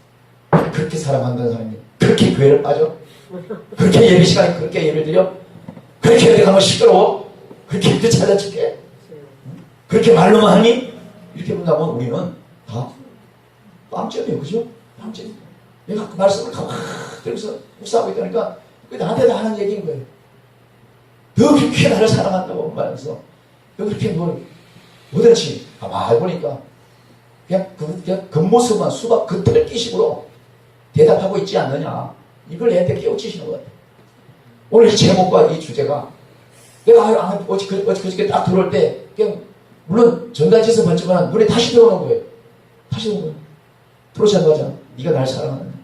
Speaker 1: 그렇게 사랑한다는 사람이 그렇게 교회를 빠져? 그렇게 예배 시간에 그렇게 예배를 드려? 그렇게 어디 가면 시끄러워? 그렇게 이렇게 찾아줄게? 그렇게 말로만 하니? 이렇게 본다면 우리는 다 빵점이에요. 그죠? 빵점. 내가 그 말씀을 가만히 들으면서 묵상하고 있다니까 그게 나한테 다 하는 얘기인 거예요. 너 그렇게 나를 사랑한다고 말하면서 너 그렇게 뭐든지 가만히 보니까 그냥 겉모습만 수박 겉핥기식으로 대답하고 있지 않느냐. 이걸 내한테 깨우치시는 것 같아요. 오늘 이 제목과 이 주제가 내가 어저께 딱 들어올 때 그냥 물론 전단지에서 봤지만 눈에 다시 들어오는 거예요. 다시 들어오는 거예요. 들어오자마자 네가 날 사랑하느냐.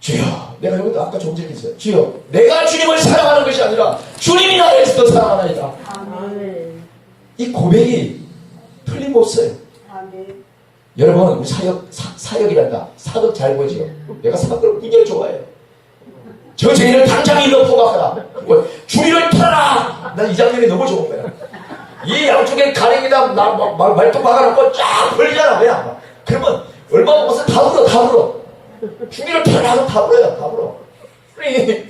Speaker 1: 주여, 내가 여기도 아까 조금 전에 했어요. 주여, 내가 주님을 사랑하는 것이 아니라 주님이 나를 더 사랑하나이다.
Speaker 4: 아멘.
Speaker 1: 이 고백이 틀림없어요.
Speaker 4: 아멘.
Speaker 1: 여러분, 우리 사역이란다. 사극 잘 보지요. 내가 사극을 굉장히 좋아해요. 저 죄인을 당장 일로 포박하라. 주리를 털어라. 난 이 장면이 너무 좋은 거야. 이 양쪽에 가랭이다 말뚝 박아놓고 쫙 벌리잖아. 그냥. 그러면 얼마 먹어서 다 불어. 주리를 털어라 하면 다 불어요. 그러니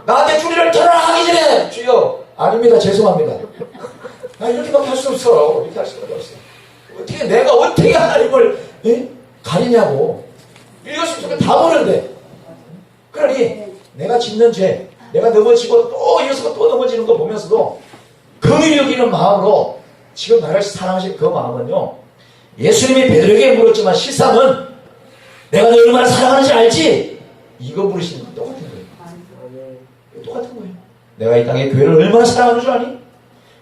Speaker 1: 나한테 주리를 털어라 하기 전에 주여, 아닙니다. 죄송합니다. 나 이렇게밖에 할 수 없어. 이렇게 할 수밖에 없어. 어떻게 내가 어떻게 하나님을 가리냐고. 이것이 다 보는데. 그러니 내가 짓는 죄, 내가 넘어지고 또 이어서 또 넘어지는 거 보면서도 긍휼히 여기는 마음으로 지금 나를 사랑하신 그 마음은요, 예수님이 베드로에게 물었지만 실상은 내가 너 얼마나 사랑하는지 알지? 이거 물으시는 거 똑같은 거예요. 똑같은 거예요. 내가 이 땅에 교회를 얼마나 사랑하는 줄 아니?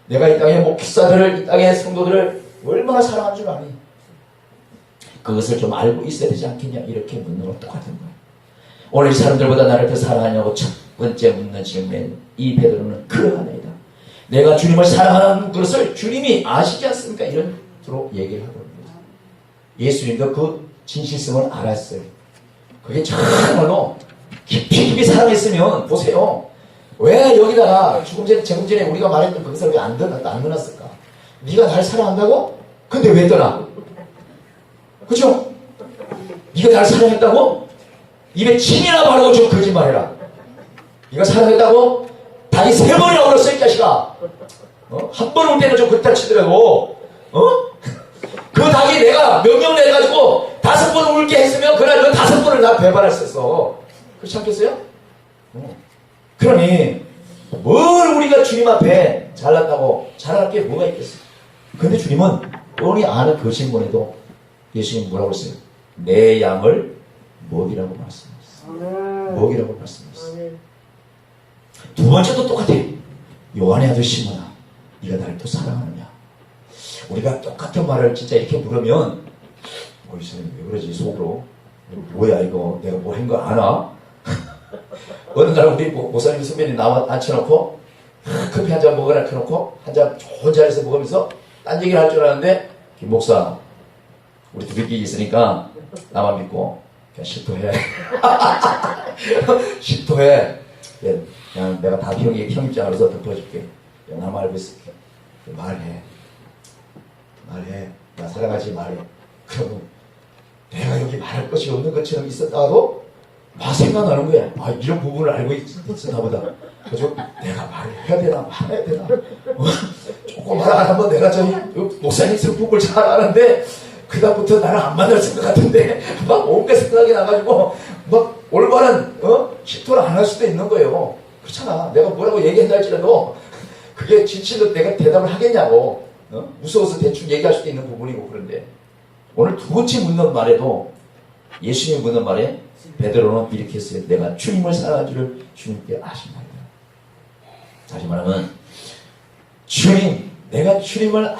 Speaker 1: 내가 이 땅의 목사들을, 이 땅의 성도들을 얼마나 사랑하는 줄 아니? 그것을 좀 알고 있어야 되지 않겠냐? 이렇게 묻는 건 똑같은 거예요. 오늘 이 사람들보다 나를 더 사랑하냐고 첫 번째 묻는 질문에 이 베드로는 그러하나이다. 내가 주님을 사랑하는 것을 주님이 아시지 않습니까? 이런 식으로 얘기를 하고 있습니다. 예수님도 그 진실성을 알았어요. 그게 정말로 깊이 사랑했으면 보세요. 왜 여기다가 조금 전에 우리가 말했던 그것을 왜 안 넣어놨을까? 네가 날 사랑한다고? 근데 왜 떠나? 그죠? 네가 날 사랑했다고? 입에 침이나 바르고 좀 거짓말해라. 네가 사랑했다고? 닭이 3번이나 울었어 이 자식아. 한 번 울 때는 좀 그렇다 치더라도 그 닭이 내가 명령 내가지고 5번 울게 했으면 그날 그 5번을 나 배반했었어. 그렇지 않겠어요? 그러니 뭘 우리가 주님 앞에 잘났다고 잘할 게 뭐가 있겠어요? 근데 주님은 뻔히 아는 그 질문에도 예수님 뭐라고 했어요? 내 양을 먹이라고 말씀하셨어요. 먹이라고 말씀하셨어요. 두 번째도 똑같아요. 요한의 아들 시몬아, 네가 나를 또 사랑하느냐? 우리가 똑같은 말을 진짜 이렇게 물으면 이 사람이 왜 그러지 속으로? 뭐야 이거 내가 뭐 한 거 아나? 어느 날 우리 목사님 선배님 나와 앉혀놓고 커피 한 잔 먹으라 켜놓고 한 잔 좋은 자리에서 먹으면서 딴 얘기를 할 줄 알았는데 김 목사 우리 둘이 있으니까 나만 믿고 그냥 실토해. 실토해. 그냥 내가 다 형 입장으로서 덮어줄게. 나만 알고 있을게. 말해. 나 사랑하지 말해. 그러면 내가 여기 말할 것이 없는 것처럼 있었다가도 막 생각나는 거야. 아, 이런 부분을 알고 있었나 보다. 그래서 내가 말을 해야 되나 말아야 되나. 조금 말 안 하면 내가 저희 목사님 성품을 잘 아는데 그다음부터 나를 안 만날 것 같은데 막 온갖 생각이 나가지고 막 올바른 실토를 안 할 수도 있는 거예요. 그렇잖아. 내가 뭐라고 얘기한다 할지라도 그게 진실로 내가 대답을 하겠냐고. 무서워서 대충 얘기할 수도 있는 부분이고. 그런데 오늘 두 번째 묻는 말에도 예수님이 묻는 말에 베드로는 이렇게 했어요. 내가 주님을 사랑한 줄을 주님께 아신다니까. 다시 말하면 주님, 내가 주님을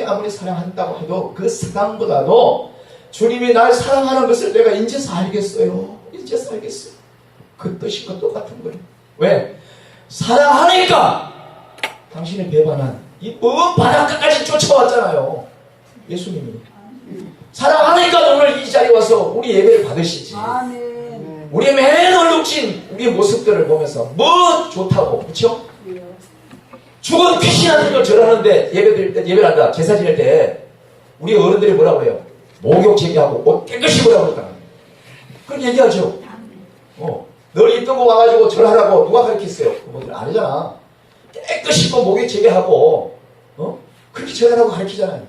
Speaker 1: 아무리 사랑한다고 해도 그 사랑보다도 주님이 날 사랑하는 것을 내가 이제서 알겠어요. 이제서 알겠어요. 그 뜻과 똑같은 거예요. 왜? 사랑하니까 당신의 배반한 이 먼 바닷가까지 쫓아왔잖아요. 예수님이. 사랑하니까 오늘 이 자리에 와서 우리 예배를 받으시지.
Speaker 4: 아멘.
Speaker 1: 우리의 맨 얼룩진 우리의 모습들을 보면서 뭐 좋다고, 그렇죠? 죽은 귀신한테 걸 절하는데 예배를 한다, 제사 지낼 때 우리 어른들이 뭐라고 그래요? 목욕 제기하고 옷 깨끗이 보라고 그랬다. 그런 얘기하죠. 널 입던 거 와가지고 절하라고 누가 가르쳤어요? 그분들 아니잖아. 깨끗이 목욕 제기하고 그렇게 절하라고 가르치잖아요.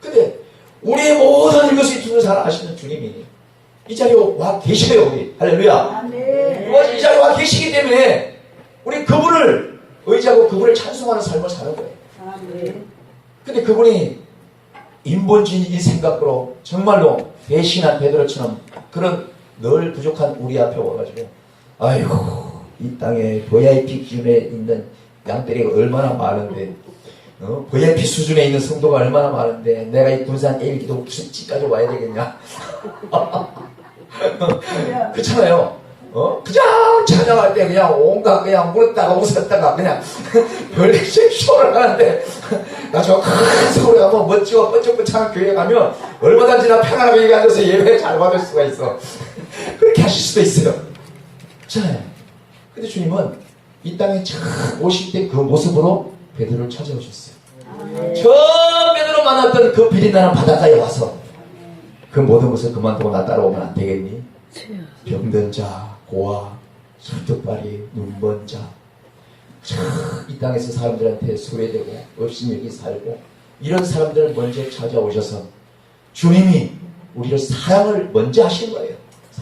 Speaker 1: 근데 우리의 모든 이것을 이루는 사람 아시는 주님이 이 자리에 와 계셔요. 우리 할렐루야.
Speaker 4: 아멘.
Speaker 1: 이 자리에 와 계시기 때문에 우리 그분을 의지하고 그분을 찬송하는 삶을 사는 거예요.
Speaker 4: 아멘.
Speaker 1: 근데 그분이 인본주의 생각으로 정말로 배신한 베드로처럼 그런 늘 부족한 우리 앞에 와가지고 아이고 이 땅에 VIP 기준에 있는 양떼리가 얼마나 많은데 VIP 수준에 있는 성도가 얼마나 많은데 내가 이 군산 1기도 무슨 집까지 와야 되겠냐. 그렇잖아요. 그냥 찬양할 때 그냥 온갖 그냥 울었다가 웃었다가 그냥 별일 쇼를 하는데 나중에 큰 서울에 가면 멋지고 뻔쩍뻔쩍한 교회 가면 얼마든지나 편안하게 여기 앉아서 예배 잘 받을 수가 있어. 그렇게 하실 수도 있어요. 그렇잖아요. 근데 주님은 이 땅에 처음 오실 때 그 모습으로 베드로를 찾아오셨어요. 처음 베드로 만났던 그 비린나는 바닷가에 와서 그 모든 것을 그만두고 나 따라오면 안 되겠니? 병든 자, 고아, 설득발이, 눈먼 자, 이 땅에서 사람들한테 소외되고 없인 여기 살고 이런 사람들을 먼저 찾아오셔서 주님이 우리를 사랑을 먼저 하신 거예요.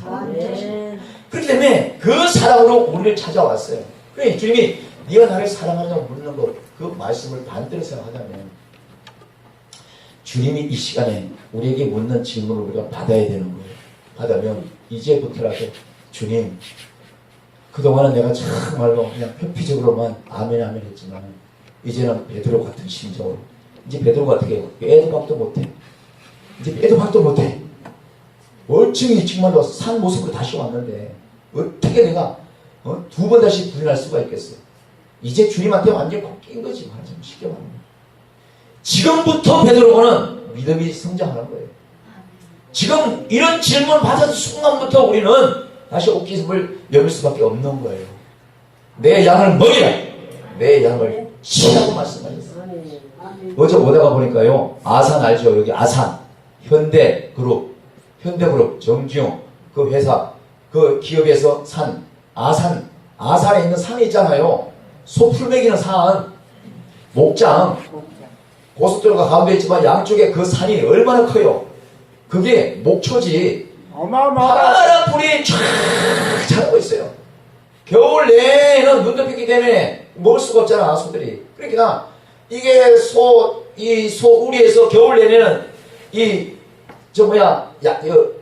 Speaker 4: 아멘.
Speaker 1: 그렇기 때문에 그 사랑으로 우리를 찾아왔어요. 그래 주님이 네가 나를 사랑하냐고 묻는 것, 그 말씀을 반대로 생각하자면 주님이 이 시간에 우리에게 묻는 질문을 우리가 받아야 되는 거예요. 받으면 이제부터라도 주님, 그동안은 내가 정말로 그냥 회피적으로만 아멘 아멘 했지만 이제는 베드로 같은 심정으로, 이제 베드로가 어떻게 해요? 애도 밥도 못해. 이제 애도 밥도 못해. 멀쩡히 정말로 산 모습으로 다시 왔는데 어떻게 내가 두 번 다시 부인할 수가 있겠어요? 이제 주님한테 완전히 꺾인 거지, 말하자면 쉽게 말하면. 지금부터 베드로는 믿음이 성장하는 거예요. 지금 이런 질문 받은 순간부터 우리는 다시 옷깃을 여밀 수밖에 없는 거예요. 내 양을 먹이라. 내 양을 치라고 말씀하셨어요. 어제 오다가 보니까요, 아산 알죠? 여기 아산 현대그룹 정지용 그 회사 그 기업에서 산 아산에 있는 산이 있잖아요. 소풀 먹이는 산, 목장, 고속도로가 가운데 있지만 양쪽에 그 산이 얼마나 커요. 그게 목초지. 파란 불이 쫙 자라고 있어요. 겨울 내에는 눈 덮였기 때문에 먹을 수가 없잖아, 소들이. 그러니까 이게 이 소 우리에서 겨울 내내는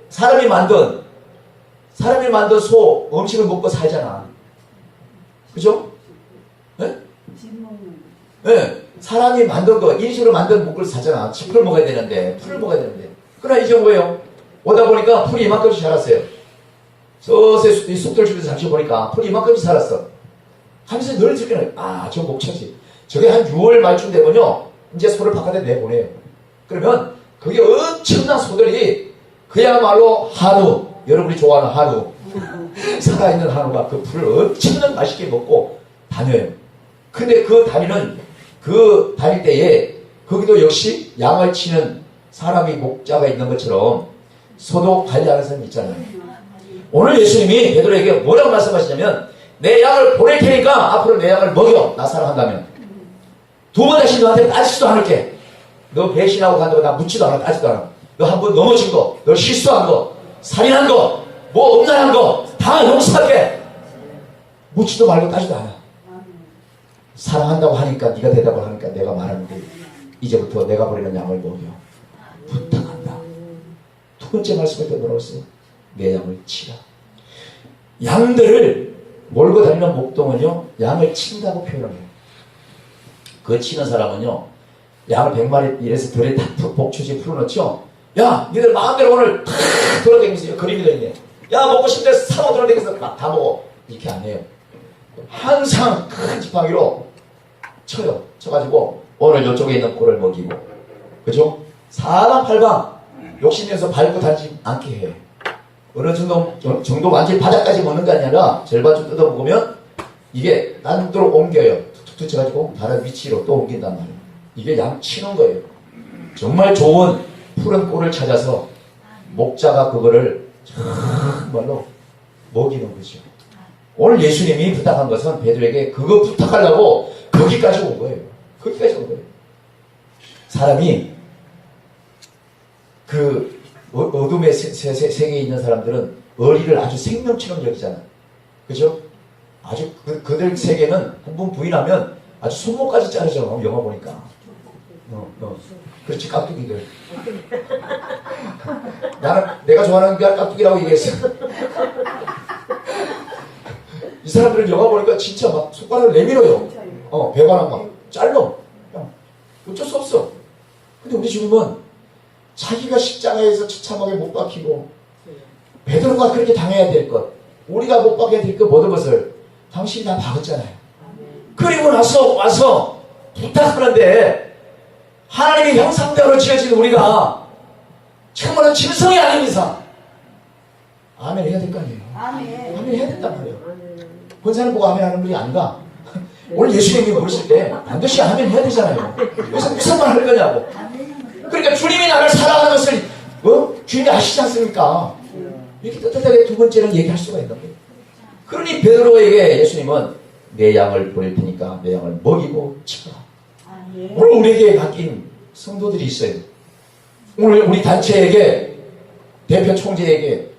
Speaker 1: 사람이 만든 소 음식을 먹고 살잖아. 그죠? 네? 네. 사람이 만든 거, 인식으로 만든 먹을 사잖아. 풀을 먹어야 되는데. 그러나 이제 뭐예요? 오다 보니까 풀이 이만큼씩 자랐어요. 서서히 숲들 주변에서 잠시 보니까 풀이 이만큼씩 자랐어. 하면서 늘 들으면, 저 목차지. 저게 한 6월 말쯤 되면요, 이제 소를 바깥에 내보내요. 그러면 그게 엄청난 소들이 그야말로 한우, 여러분이 좋아하는 한우, 살아있는 한우가 그 풀을 엄청나게 맛있게 먹고 다녀요. 근데 그 다닐 때에 거기도 역시 양을 치는 사람이 목자가 있는 것처럼 소도 관리하는 사람이 있잖아요. 오늘 예수님이 베드로에게 뭐라고 말씀하시냐면 내 양을 보낼 테니까 앞으로 내 양을 먹여. 나 사랑한다면. 두 번 다시 너한테 따지지도 않을게. 너 배신하고 간다고 나 묻지도 않아. 따지도 않아. 너 한 번 넘어진 거, 너 실수한 거, 살인한 거, 뭐 음란한 거 다 용서할게. 묻지도 말고 따지도 않아. 사랑한다고 하니까 네가 대답을 하니까 내가 말하는데 이제부터 내가 버리는 양을 먹여. 부탁한다. 두 번째 말씀을 또 뭐라고 했어요? 내 양을 치라. 양들을 몰고 다니는 목동은요, 양을 친다고 표현을 해요. 그 치는 사람은요, 양을 100마리 이래서 들에 다 복추지 풀어놓죠. 야, 니들 마음대로 오늘 탁 돌아다니면서 그림이 되어있네. 야, 먹고 싶은데 사고 돌아다니면서 막 다 먹어. 이렇게 안 해요. 항상 큰 지팡이로 쳐요. 쳐가지고 오늘 이쪽에 있는 꼴을 먹이고, 그죠? 사방팔방 욕심내서 밟고 다니지 않게 해. 어느 정도 완전히 바닥까지 먹는 게 아니라 절반 좀 뜯어먹으면 이게 난도로 옮겨요. 툭툭 쳐가지고 다른 위치로 또 옮긴단 말이에요. 이게 양 치는 거예요. 정말 좋은 푸른 꼴을 찾아서 목자가 그거를 정말로 먹이는 거죠. 오늘 예수님이 부탁한 것은 베드로에게 그거 부탁하려고 거기까지 온 거예요. 거기까지 온 거예요. 사람이 그 어둠의 세계에 있는 사람들은 어리를 아주 생명처럼 여기잖아. 그죠? 아주 그들 세계는 한 번 부인하면 아주 손목까지 자르죠. 영화 보니까. 그렇지, 깍두기들. 나는 내가 좋아하는 게 깍두기라고 얘기했어. 이 사람들은 영화 보니까 진짜 막 손가락을 내밀어요. 배관을 막 잘라. 어쩔 수 없어. 근데 우리 주님은 자기가 십자가에서 처참하게 못 박히고 베드로가 그렇게 당해야 될 것, 우리가 못 박혀야 될 것 모든 것을 당신이 다 박았잖아요. 그리고 나서 와서 부탁하는데 하나님의 형상대로 지어진 우리가 참으로 짐승이 아닌 이상 아멘 해야 될 거 아니에요. 아멘 해야 된단 말이에요. 권사님 보고 아멘 하는 분이 아닌가? 오늘 예수님이 모르실 때 반드시 아멘 해야 되잖아요. 그래서 무슨 말 할 거냐고. 그러니까 주님이 나를 사랑하는 것을 주님이 아시지 않습니까? 이렇게 떳떳하게 두 번째는 얘기할 수가 있는 거예요. 그러니 베드로에게 예수님은 내 양을 보낼 테니까 내 양을 먹이고 치라. 오늘 우리에게 바뀐 성도들이 있어요. 오늘 우리 단체에게, 대표 총재에게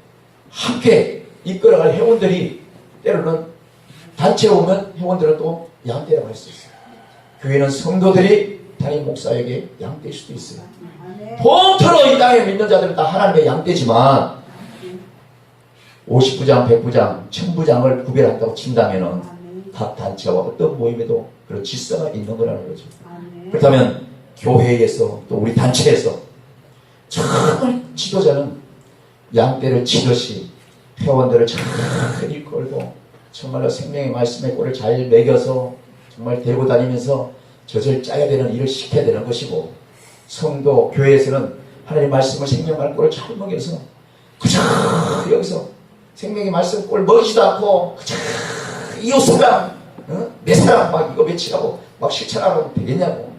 Speaker 1: 함께 이끌어갈 회원들이 때로는 단체에 오면 회원들은 또 양떼라고 할 수 있어요. 교회는 성도들이 담임 목사에게 양떼일 수도 있어요. 통틀어 이 땅에 믿는 자들은 다 하나님의 양떼지만 50부장, 100부장, 1000부장을 구별한다고 친다면은 각 단체와 어떤 모임에도 그런 질서가 있는 거라는 거죠. 그렇다면 교회에서 또 우리 단체에서 정말 지도자는 양떼를 치듯이 회원들을 잘 이끌고 정말로 생명의 말씀의 꼴을 잘 먹여서 정말 데리고 다니면서 젖을 짜야 되는 일을 시켜야 되는 것이고, 성도 교회에서는 하나님의 말씀을 생명의 꼴을 잘 먹여서 그저 여기서 생명의 말씀 꼴 먹이지도 않고 그저 이웃사랑 내 사랑 막 이거 외치라고 막 실천하라고 되겠냐고.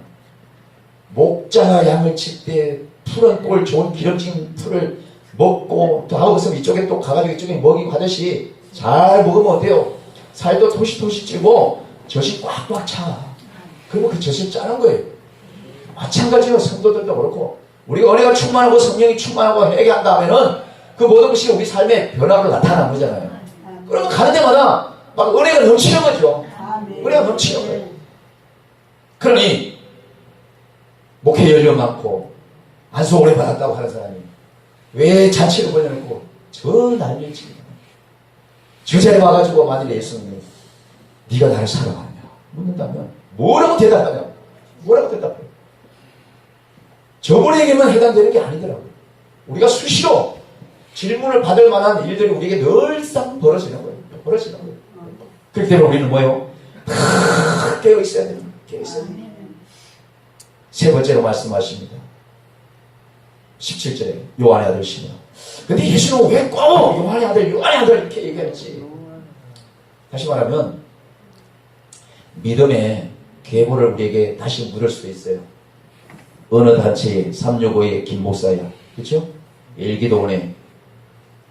Speaker 1: 목자가 양을 칠 때 푸른 꼴 좋은 기름진 풀을 먹고 또 하고서 이쪽에 또 가가지고 이쪽에 먹이고 하듯이 잘 먹으면 어때요? 살도 토시토시 찌고 젖이 꽉꽉 차. 그러면 그 젖을 짜는 거예요. 마찬가지로 성도들도 그렇고 우리가 은혜가 충만하고 성령이 충만하고 회개한다 하면은 그 모든 것이 우리 삶의 변화로 나타나는 거잖아요. 그러면 가는 데마다 막 은혜가 넘치는 거죠. 은혜가 넘치는 거예요. 그러니 목회 연령 많고 안수 오래 받았다고 하는 사람이 왜 잔치를 벌려놓고 저 난리를 치냐. 저 자리에 와가지고 만일 예수님이 네가 나를 사랑하느냐 묻는다면 뭐라고 대답하냐. 뭐라고 대답해요. 저분에게만 해당되는 게 아니더라고요. 우리가 수시로 질문을 받을 만한 일들이 우리에게 늘상 벌어지는 거예요. 벌어지는 거예요. 그렇기 때문에 우리는 뭐예요? 다 깨어있어야 됩니다. 깨어있어야 됩니다. 세 번째로 말씀하십니다. 17절에 요한의 아들 시므온. 근데 예수는 왜 꼭 요한의 아들 이렇게 얘기했지? 다시 말하면 믿음의 계보를 우리에게 다시 물을 수도 있어요. 어느 단체 365의 김 목사야, 그렇죠? 일기도원의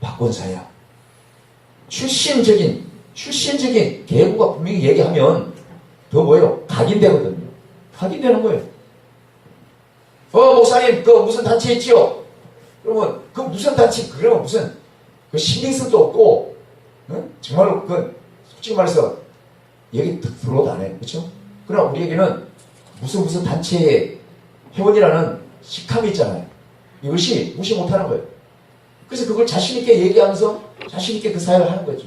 Speaker 1: 박권사야, 출신적인 계보가 분명히 얘기하면 더 뭐예요? 각인되거든요. 각인되는 거예요. 목사님, 그 무슨 단체 있지요? 그러면, 그 무슨 단체, 그러면 무슨, 그 신빙성도 없고, 정말로, 솔직히 말해서, 얘기 들어도 안 해요. 그쵸? 그러나 우리에게는 무슨 단체의 회원이라는 식감이 있잖아요. 이것이 무시 못하는 거예요. 그래서 그걸 자신있게 얘기하면서, 자신있게 그 사역을 하는 거죠.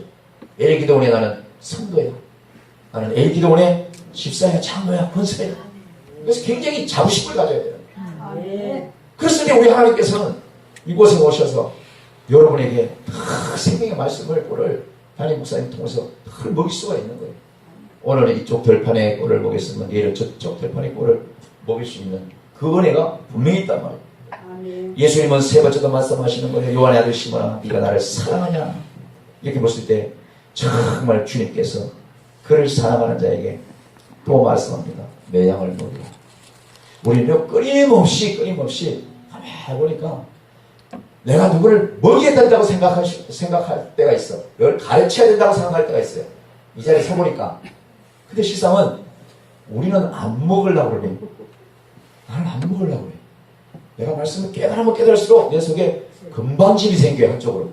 Speaker 1: 엘기도원에 나는 성도야. 나는 엘기도원의 집사야, 장로야, 권사야. 그래서 굉장히 자부심을 가져야 돼요. 그렇습니다. 우리 하나님께서는 이곳에 오셔서 여러분에게 생명의 말씀을 오늘 담임 목사님 통해서 늘 먹일 수가 있는 거예요. 오늘은 이쪽 들판에 꼴을 먹였으면 내일은 저쪽 들판에 꼴을 먹일 수 있는 그 은혜가 분명히 있단 말이에요. 예수님은 세 번째도 말씀하시는 거예요. 요한의 아들 시몬아, 네가 나를 사랑하냐? 이렇게 봤을 때 정말 주님께서 그를 사랑하는 자에게 또 말씀합니다. 내 양을 먹이라. 우리는 끊임없이 가만히 보니까 내가 누구를 먹여야 된다고 생각할 때가 있어. 널 가르쳐야 된다고 생각할 때가 있어요. 이 자리에 서보니까. 근데 실상은 우리는 안 먹으려고 그래. 나는 안 먹으려고 그래. 내가 말씀을 깨달으면 깨달을수록 내 속에 금방짐이 생겨요. 한쪽으로.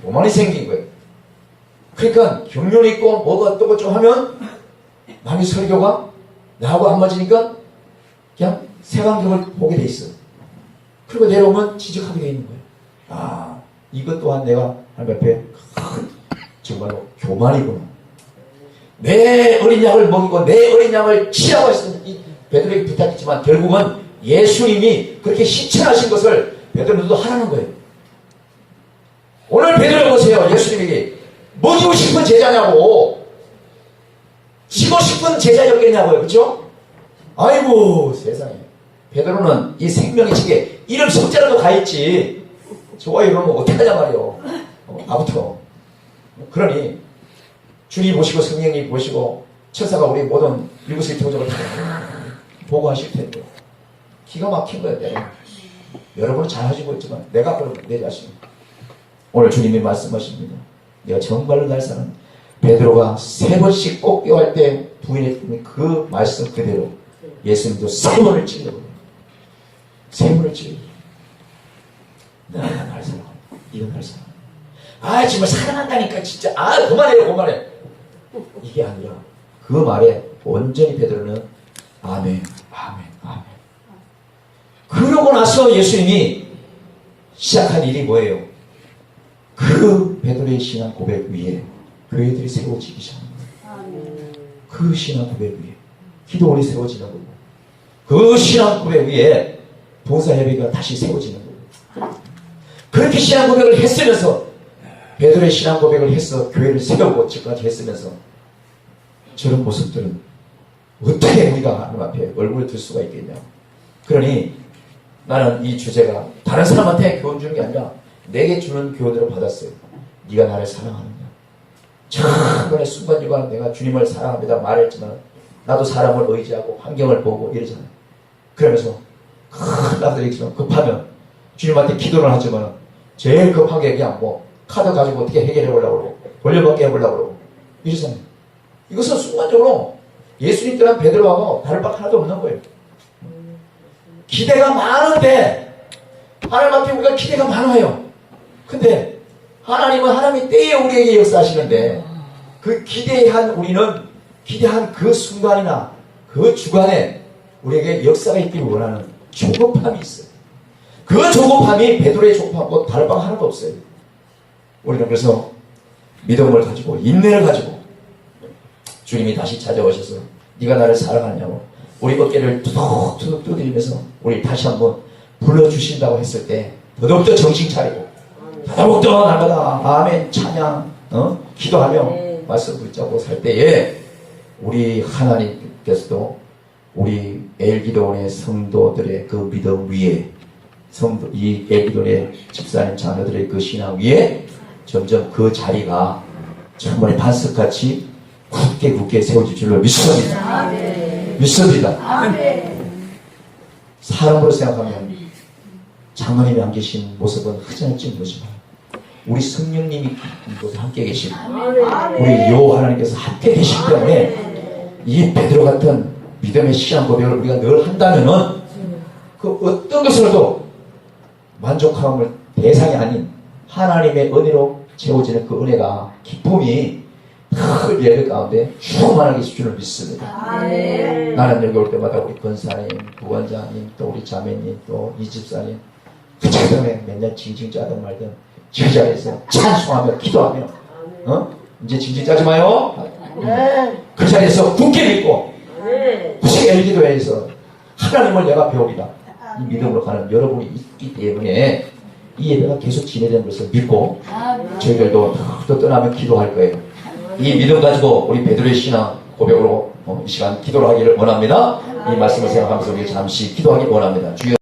Speaker 1: 교만이 생긴 거예요. 그러니까 경륜이 있고 뭐가 어떻고 좀 하면 남의 설교가 나하고 안 맞으니까 그냥 색안경을 보게 돼 있어. 그리고 내려오면 지적하게 돼 있는 거예요. 아, 이것 또한 내가 하나님 앞에 큰 정말로 교만이구나. 내 어린 양을 먹이고 내 어린 양을 치라고 했습니다. 이 베드로에게 부탁했지만 결국은 예수님이 그렇게 실천하신 것을 베드로도 하라는 거예요. 오늘 베드로 보세요. 예수님에게 먹이고 싶은 제자냐고, 치고 싶은 제자였겠냐고요. 그렇죠? 아이고 세상에. 베드로는 이 생명의 책에 이름 석자라도 가있지. 저와 이러면 어떡하냐 말이요. 아무튼 그러니 주님 보시고 성령님 보시고 천사가 우리 모든 일구수의 교적을 다 보고하실 텐데 기가 막힌 거예요. 여러분은 잘 하시고 있지만 내가 그럼 내 자신. 오늘 주님이 말씀하십니다. 내가 정말로 날 사는 베드로가 3번씩 꼭교할 때 부인했던 그 말씀 그대로 예수님도 3번을 찔러버려요. 3번을 찔러버려요. 내가 날 사랑한다. 이건 날 사랑한다. 아 정말 사랑한다니까 진짜. 아 그만해. 이게 아니라 그 말에 온전히 베드로는 아멘. 그러고 나서 예수님이 시작한 일이 뭐예요? 그 베드로의 신앙 고백 위에 교회들이 세워지기 시작합니다. 그 신앙 고백 위에 기도원이 세워지는 거고 그 신앙 고백 위에 봉사협의가 다시 세워지는 거고 그렇게 신앙 고백을 했으면서 베드로의 신앙 고백을 해서 교회를 세우고 지금까지 했으면서 저런 모습들은 어떻게 우리가 하나님 앞에 얼굴을 들 수가 있겠냐. 그러니 나는 이 주제가 다른 사람한테 교훈 주는 게 아니라 내게 주는 교훈으로 받았어요. 네가 나를 사랑하느냐. 처음에 순간순간 내가 주님을 사랑합니다 말했지만 나도 사람을 의지하고 환경을 보고 이러잖아요. 그러면서 나도 얘기지만 급하면 주님한테 기도를 하지만 제일 급하게 그냥 뭐 카드 가지고 어떻게 해결해 보려고 그러고 돌려받게 해보려고 그러고 이러잖아요. 이것은 순간적으로 예수님 때랑 베드로하고 다를 바 하나도 없는 거예요. 기대가 많은데 하나님 앞에 우리가 기대가 많아요. 근데 하나님은 하나님의 때에 우리에게 역사하시는데 그 우리는 기대한 그 순간이나 그 주간에 우리에게 역사가 있기를 원하는 조급함이 있어요. 그 조급함이 베드로의 조급함과 다를 바 하나도 없어요. 우리는 그래서 믿음을 가지고 인내를 가지고 주님이 다시 찾아오셔서 네가 나를 사랑하냐고 우리 어깨를 투둑투둑 두드리면서 우리 다시 한번 불러주신다고 했을 때 더더욱더 정신 차리고 더더욱더 날마다 아멘 찬양 기도하며 말씀 붙잡고 살 때에 우리 하나님께서도 우리 엘기도원의 성도들의 그 믿음 위에 이 엘기도원의 집사님 자녀들의 그 신앙 위에 점점 그 자리가 정말 반석같이 굳게 세워질 줄로 믿습니다. 믿습니다. 사람으로 생각하면 장로님이 안 계신 모습은 허전할지 모르지만 우리 성령님이 이곳에 함께 계시고 우리 여호와 하나님께서 함께 계시기 때문에 이 베드로 같은 믿음의 신앙 고백을 우리가 늘 한다면은 그 어떤 것으로도 만족함을 대상이 아닌 하나님의 은혜로 채워지는 그 은혜가 기쁨이 큰 예배 가운데 충만하게 있을 줄을 믿습니다. 나는 여기 올 때마다 우리 권사님, 부원장님, 또 우리 자매님, 또 이 집사님 그 처음에 맨날 징징 짜든 말든 저 자리에서 찬송하며 기도하며 이제 징징 짜지 마요. 그 자리에서 굳게 믿고 굳게 엘기도회에서 하나님을 내가 배우리라 이 믿음으로 가는 여러분이 있기 때문에 이 예배가 계속 진행되는 것을 믿고 저희들도 또 떠나면 기도할 거예요. 이 믿음 가지고 우리 베드로의 신앙 고백으로 이 시간 기도를 하기를 원합니다. 이 말씀을 생각하면서 우리 잠시 기도하기 원합니다. 주여